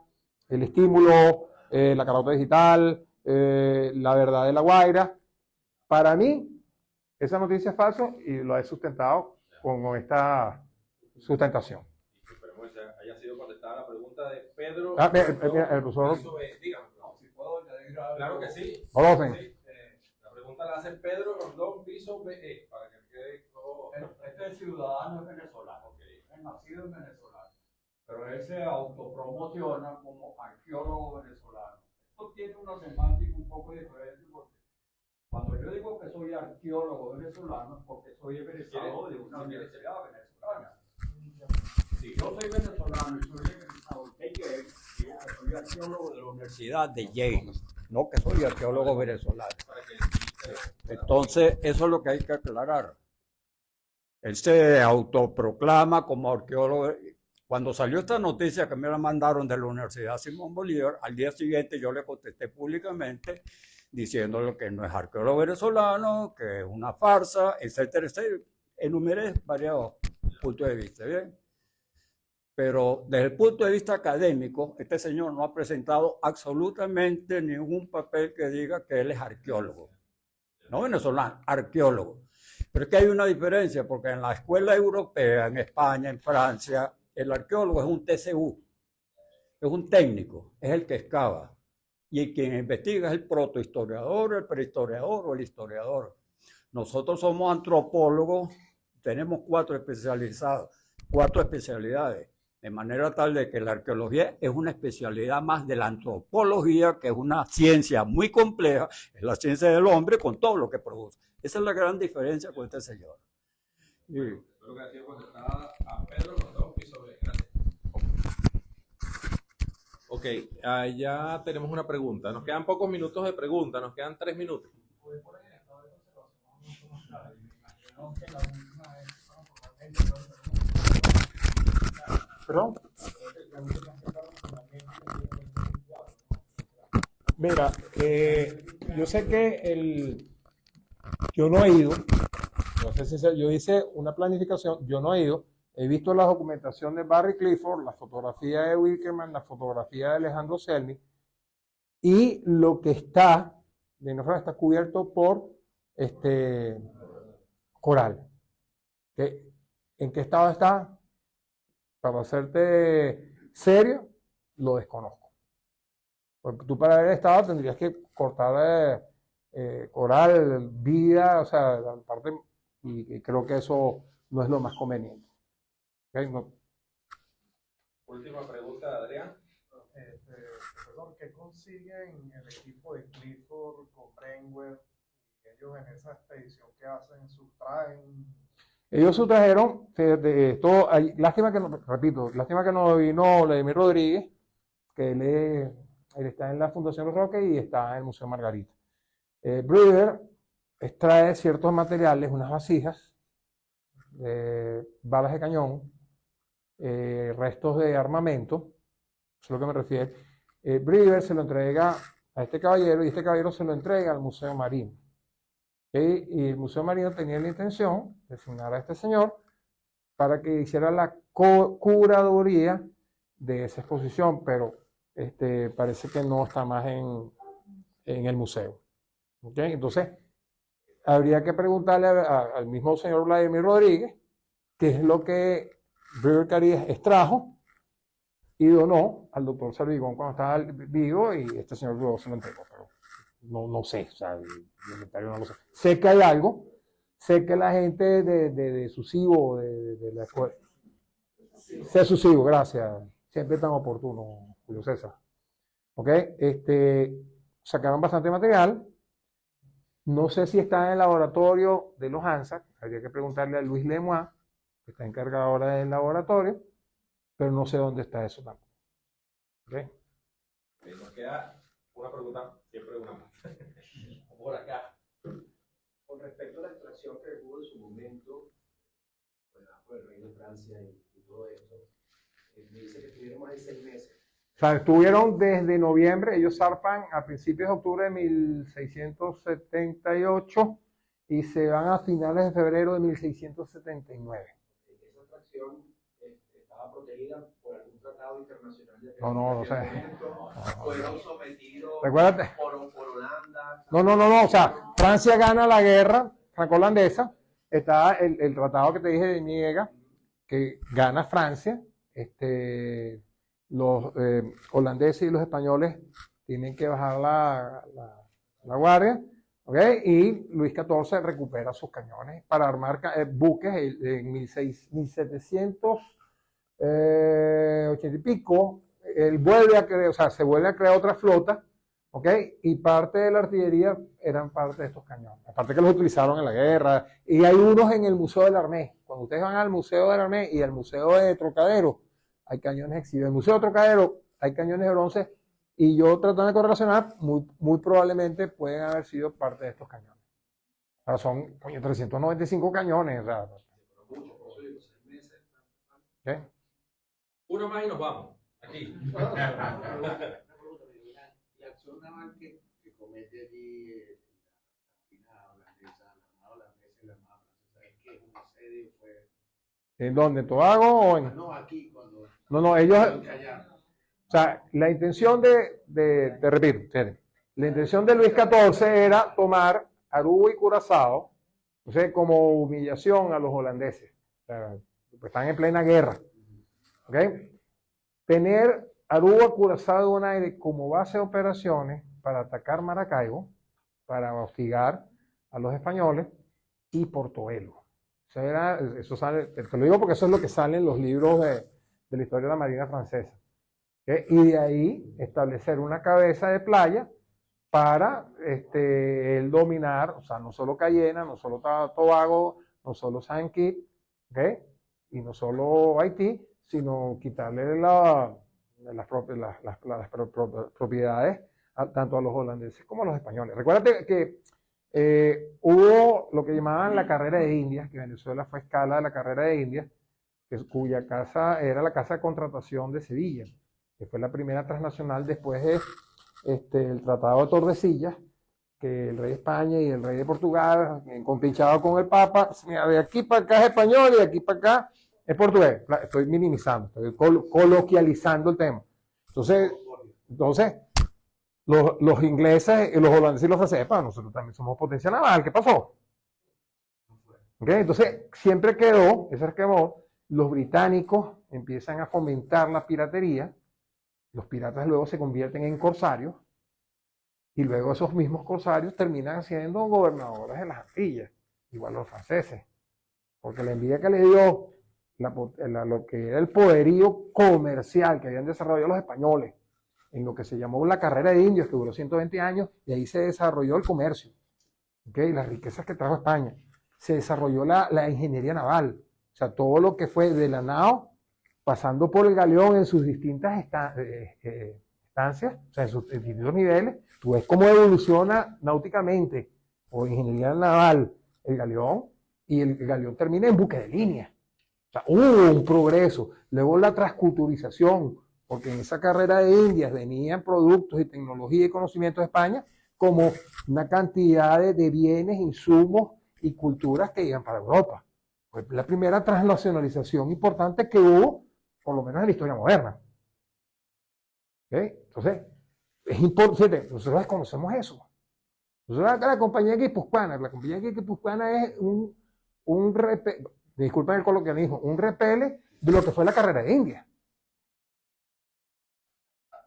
Speaker 1: El Estímulo, La Carota Digital, La Verdad de La Guaira, para mí, esa noticia es falsa y lo he sustentado con esta sustentación.
Speaker 3: Esperemos que haya sido contestada la pregunta de Pedro.
Speaker 1: El profesor.
Speaker 3: Dígame.
Speaker 2: Si puedo añadir algo.
Speaker 3: Claro que sí.
Speaker 1: Sí,
Speaker 3: la pregunta la hace Pedro Rondón Piso BE, para que quede todo.
Speaker 2: Este ciudadano es venezolano, es nacido en Venezuela, pero él se autopromociona como arqueólogo venezolano. Esto tiene una semántica un poco diferente porque cuando yo digo que soy arqueólogo venezolano es porque soy egresado de una universidad venezolana. Si yo soy venezolano y soy egresado de Yale, digo que soy arqueólogo de la Universidad de Yale, no que soy arqueólogo venezolano. Entonces, eso es lo que hay que aclarar. Él se autoproclama como arqueólogo
Speaker 6: Cuando salió esta noticia que me la mandaron de la Universidad Simón Bolívar, al día siguiente yo le contesté públicamente diciéndole que no es arqueólogo venezolano, que es una farsa, etcétera, etcétera. Enumeré varios puntos de vista, ¿bien? Pero desde el punto de vista académico, este señor no ha presentado absolutamente ningún papel que diga que él es arqueólogo. No venezolano, arqueólogo. Pero es que hay una diferencia, porque en la escuela europea, en España, en Francia, el arqueólogo es un TCU, es un técnico, es el que excava. Y quien investiga es el protohistoriador, el prehistoriador o el historiador. Nosotros somos antropólogos, tenemos 4 especialidades, de manera tal de que la arqueología es una especialidad más de la antropología, que es una ciencia muy compleja, es la ciencia del hombre con todo lo que produce. Esa es la gran diferencia con este señor. Y,
Speaker 3: Creo que ha sido contestada a Pedro con 2 pisos. Gracias. Ok, ya tenemos una pregunta. Nos quedan pocos minutos de pregunta, nos quedan 3 minutos.
Speaker 1: ¿Perdón? Mira, yo sé que yo no he ido, no sé si yo hice una planificación, yo no he ido, he visto la documentación de Barry Clifford, la fotografía de Wickerman, la fotografía de Alejandro Selmy, y lo que está, está cubierto por coral. ¿En qué estado está? Para hacerte serio, lo desconozco. Porque tú para ver el estado tendrías que cortar coral, vida, o sea, la parte, y creo que eso no es lo más conveniente. ¿Okay? No.
Speaker 3: Última pregunta, Adrián.
Speaker 7: Perdón, ¿qué consiguen el equipo de Clifford con Brenwer y ellos en esa expedición que hacen? ¿Sustraen?
Speaker 1: Ellos sustrajeron, todo, lástima que no vino Vladimir Rodríguez, que él está en la Fundación Roque y está en el Museo Margarita. Brewer extrae ciertos materiales, unas vasijas, balas de cañón, restos de armamento, eso es lo que me refiero. Brewer se lo entrega a este caballero y este caballero se lo entrega al Museo Marino. Y el Museo Marino tenía la intención de asignar a este señor para que hiciera la curaduría de esa exposición, pero parece que no está más en el museo. ¿Okay? Entonces, habría que preguntarle al mismo señor Vladimir Rodríguez qué es lo que Brewer Carías extrajo y donó al doctor Servigón cuando estaba vivo, y este señor luego se lo entregó, pero no sé, o sea, el inventario no lo sé. Sé que hay algo, sé que la gente de Susivo, de la escuela, Susivo, gracias, siempre tan oportuno, Julio César. ¿Ok? Sacaron bastante material. No sé si está en el laboratorio de los ANSAC, habría que preguntarle a Luis Lemois, que está encargado ahora del laboratorio, pero no sé dónde está eso tampoco. ¿Okay?
Speaker 3: Nos queda una pregunta, siempre una más. Por acá.
Speaker 8: Con respecto a la extracción que hubo en su momento, por el rey de Francia y todo esto, me dice que estuvieron más de 6 meses.
Speaker 1: O sea, estuvieron desde noviembre, ellos zarpan a principios de octubre de 1678 y se van a finales de febrero de 1679.
Speaker 8: Esa extracción estaba protegida por algún tratado internacional de
Speaker 1: No sé.
Speaker 5: Fueron sometidos
Speaker 1: Recuérdate.
Speaker 5: por Holanda.
Speaker 1: No, o sea, Francia gana la guerra franco-holandesa, está el tratado que te dije de Niega, que gana Francia, los holandeses y los españoles tienen que bajar la guardia, ¿okay? Y Luis XIV recupera sus cañones para armar buques en 1780 y pico. Él vuelve a crear, o sea, se vuelve a crear otra flota, ¿ok? Y parte de la artillería eran parte de estos cañones. Aparte que los utilizaron en la guerra. Y hay unos en el Museo del Armée. Cuando ustedes van al Museo del Armée y al Museo de Trocadero, hay cañones exhibidos. En el Museo de Trocadero hay cañones de bronce, y yo tratando de correlacionar, muy probablemente pueden haber sido parte de estos cañones. O sea, son 395 cañones. O sea, ¿okay?
Speaker 3: Uno más y nos vamos. Aquí.
Speaker 9: Una pregunta, la acción naval que comete allí la Marina holandesa, la Armada holandesa y la Armada francesa, ¿es que es un asedio? Fue...
Speaker 1: ¿En dónde? ¿En Tobago o en...?
Speaker 9: No, aquí, cuando...
Speaker 1: No, ellos...
Speaker 9: Callar.
Speaker 1: O sea, la intención te repito, la intención de Luis XIV era tomar Aruba y Curazao, o sea, como humillación a los holandeses. O sea, pues están en plena guerra. ¿Ok? Tener Aruba, Curazao y Bonaire como base de operaciones para atacar Maracaibo, para hostigar a los españoles, y Portobelo. O sea, eso sale, te lo digo porque eso es lo que sale en los libros de la historia de la Marina francesa. ¿Okay? Y de ahí establecer una cabeza de playa para el dominar, o sea, no solo Cayena, no solo Tobago, no solo Saint Kitts, ¿okay? Y no solo Haití, sino quitarle las propiedades tanto a los holandeses como a los españoles. Recuérdate que hubo lo que llamaban la carrera de Indias, que Venezuela fue escala de la carrera de Indias, cuya casa era la casa de contratación de Sevilla, que fue la primera transnacional después de el Tratado de Tordesillas, que el rey de España y el rey de Portugal, compinchado con el Papa, mira, de aquí para acá es español y de aquí para acá es portugués. Estoy minimizando, estoy coloquializando el tema. Entonces los ingleses, los holandeses y los franceses, nosotros también somos potencia naval, ¿qué pasó? ¿Okay? Entonces siempre quedó, los británicos empiezan a fomentar la piratería, los piratas luego se convierten en corsarios, y luego esos mismos corsarios terminan siendo gobernadores de las Antillas, igual los franceses, porque la envidia que les dio lo que era el poderío comercial que habían desarrollado los españoles, en lo que se llamó la carrera de indios, que duró 120 años, y ahí se desarrolló el comercio, ¿okay? Las riquezas que trajo España. Se desarrolló la ingeniería naval, o sea, todo lo que fue de la nao, pasando por el galeón en sus distintas estancias, o sea, en sus distintos niveles. Tú ves cómo evoluciona náuticamente, o ingeniería naval, el galeón, y el galeón termina en buque de línea. O sea, hubo un progreso. Luego la transculturización, porque en esa carrera de Indias venían productos y tecnología y conocimientos de España, como una cantidad de bienes, insumos y culturas que iban para Europa. Fue la primera transnacionalización importante que hubo, por lo menos en la historia moderna. ¿Okay? Entonces, es importante, nosotros desconocemos eso. Nosotros acá la compañía guipuzcoana es un repele, disculpen el coloquialismo, un repele de lo que fue la carrera de India.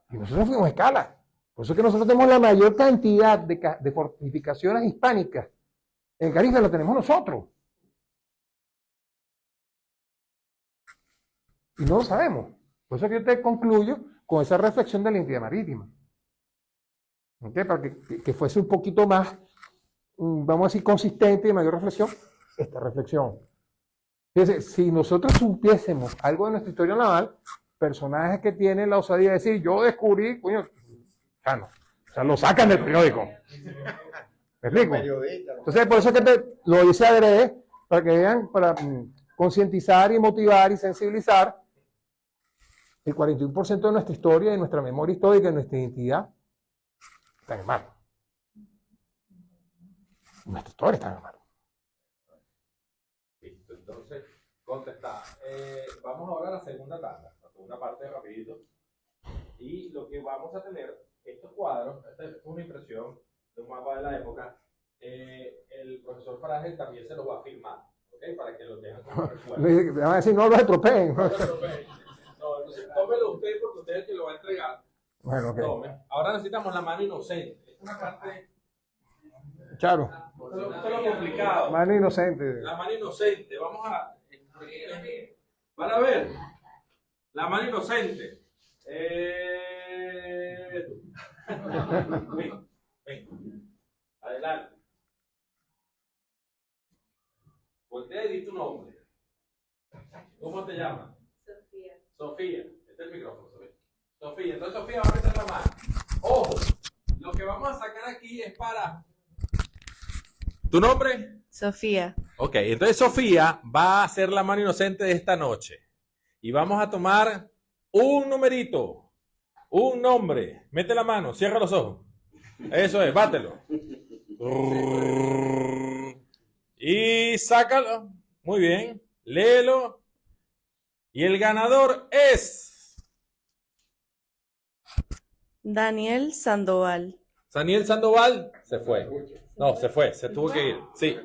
Speaker 1: Y nosotros fuimos a escala. Por eso es que nosotros tenemos la mayor cantidad de fortificaciones hispánicas. En el Caribe lo tenemos nosotros. Y no lo sabemos. Por eso que yo te concluyo con esa reflexión de la identidad marítima. ¿Okay? Para que fuese un poquito más, vamos a decir, consistente y mayor reflexión, esta reflexión. Fíjense, si nosotros supiésemos algo de nuestra historia naval, personajes que tienen la osadía de decir, yo descubrí, coño, no. O sea, lo sacan del periódico. ¿Me explico? Entonces, por eso que lo hice adrede, para que vean, para concientizar y motivar y sensibilizar. El 41% de nuestra historia, de nuestra memoria histórica, de nuestra identidad, está en el mar. Nuestra historia está en el mar.
Speaker 3: Listo, entonces, contestada. Vamos ahora a la segunda tanda, la segunda parte rapidito. Y lo que vamos a tener, estos cuadros, esta es una impresión de un mapa de la época. El profesor Frage también se los va a filmar, ¿ok? Para que lo tengan como recuerdo.
Speaker 1: Le van a decir, no lo estropeen.
Speaker 3: No lo estropeen. No, entonces tómelo usted porque usted es el que lo va a entregar.
Speaker 1: Bueno, ok.
Speaker 3: Tome. Ahora necesitamos la mano inocente. Es una parte.
Speaker 1: Charo.
Speaker 3: Esto es lo complicado.
Speaker 1: Mano inocente.
Speaker 3: La mano inocente. Vamos a. Para ver. La mano inocente. Ven. Adelante. Voltea y di tu nombre. ¿Cómo te llamas? Sofía, este es el micrófono, Sofía. Sofía, entonces Sofía va a meter la mano. Ojo, lo que vamos a sacar aquí es para... ¿Tu nombre?
Speaker 10: Sofía.
Speaker 3: Ok, entonces Sofía va a hacer la mano inocente de esta noche. Y vamos a tomar un numerito, un nombre. Mete la mano, cierra los ojos. Eso es, bátelo. Y sácalo. Muy bien. Léelo. Y el ganador es
Speaker 10: Daniel Sandoval.
Speaker 3: Daniel Sandoval. Se fue. No, se fue, se tuvo que ir. Sí.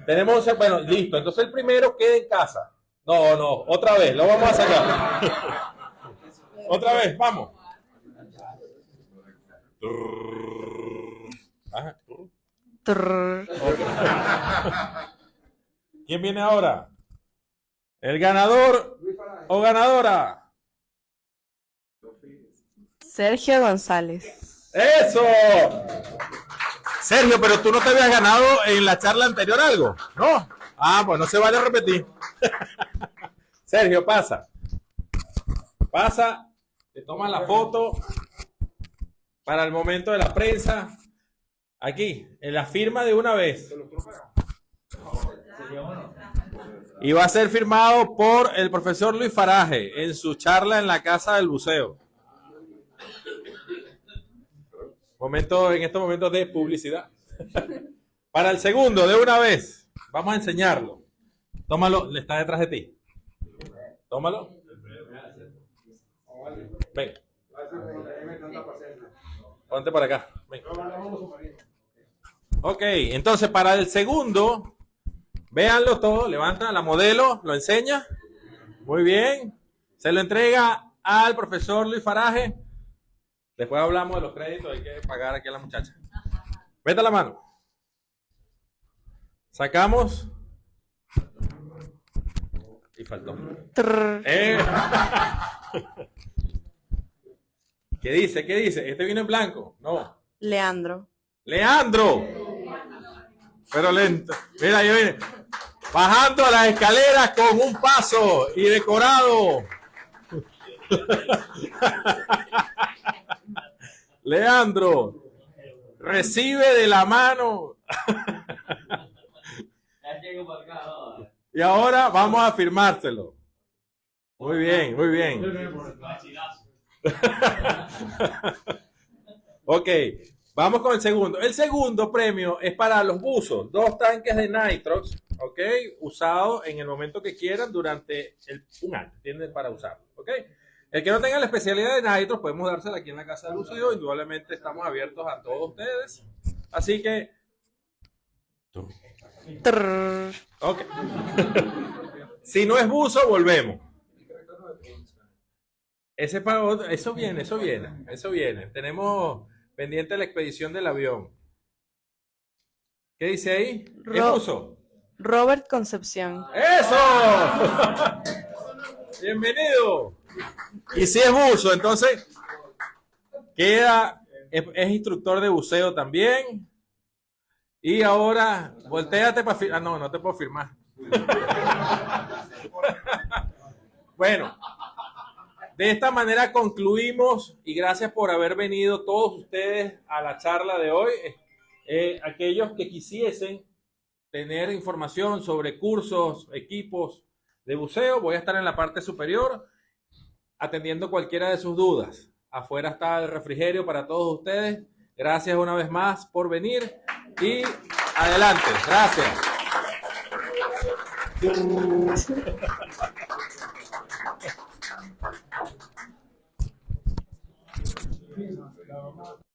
Speaker 3: Tenemos, bueno, listo. Entonces el primero queda en casa. No, otra vez, lo vamos a sacar. Otra vez, vamos. Ajá. ¿Quién viene ahora? ¿El ganador o ganadora?
Speaker 10: Sergio González.
Speaker 3: ¡Eso! Sergio, pero tú no te habías ganado en la charla anterior algo, ¿no? Ah, pues no se vale repetir. Sergio, pasa. Pasa, te toman la foto para el momento de la prensa. Aquí, en la firma de una vez. Y va a ser firmado por el profesor Luis Faraje en su charla en la Casa del Buceo. En estos momentos de publicidad. Para el segundo, de una vez. Vamos a enseñarlo. Tómalo, está detrás de ti. Tómalo. Ven. Ponte por acá. Ven. Ok, entonces para el segundo, véanlo todo, levanta la modelo, lo enseña. Muy bien. Se lo entrega al profesor Luis Faraje. Después hablamos de los créditos, hay que pagar aquí a la muchacha. Meta la mano. Sacamos. Y faltó. ¿Qué dice? ¿Qué dice? ¿Este viene en blanco? No.
Speaker 10: Leandro.
Speaker 3: ¡Leandro! Pero lento. Mira, yo viene. Bajando a las escaleras con un paso y decorado. Leandro, recibe de la mano. Y ahora vamos a firmárselo. Muy bien, muy bien. Ok, vamos con el segundo. El segundo premio es para los buzos. 2 tanques de Nitrox, ok, usados en el momento que quieran durante un año. Tienen para usarlo, ok. El que no tenga la especialidad de Nitrox, podemos dársela aquí en la Casa del Buceo. Indudablemente estamos abiertos a todos ustedes. Así que... Ok. Si no es buzo, volvemos. Ese para otro, eso viene. Tenemos pendiente la expedición del avión. ¿Qué dice ahí? ¿Es buzo?
Speaker 10: Robert Concepción.
Speaker 3: ¡Eso! Bienvenido. Y si es buzo, entonces queda, es instructor de buceo también. Y ahora, volteate para firmar. Ah, no te puedo firmar. Bueno, de esta manera concluimos y gracias por haber venido todos ustedes a la charla de hoy. Aquellos que quisiesen tener información sobre cursos, equipos de buceo, voy a estar en la parte superior atendiendo cualquiera de sus dudas. Afuera está el refrigerio para todos ustedes. Gracias una vez más por venir y adelante. Gracias.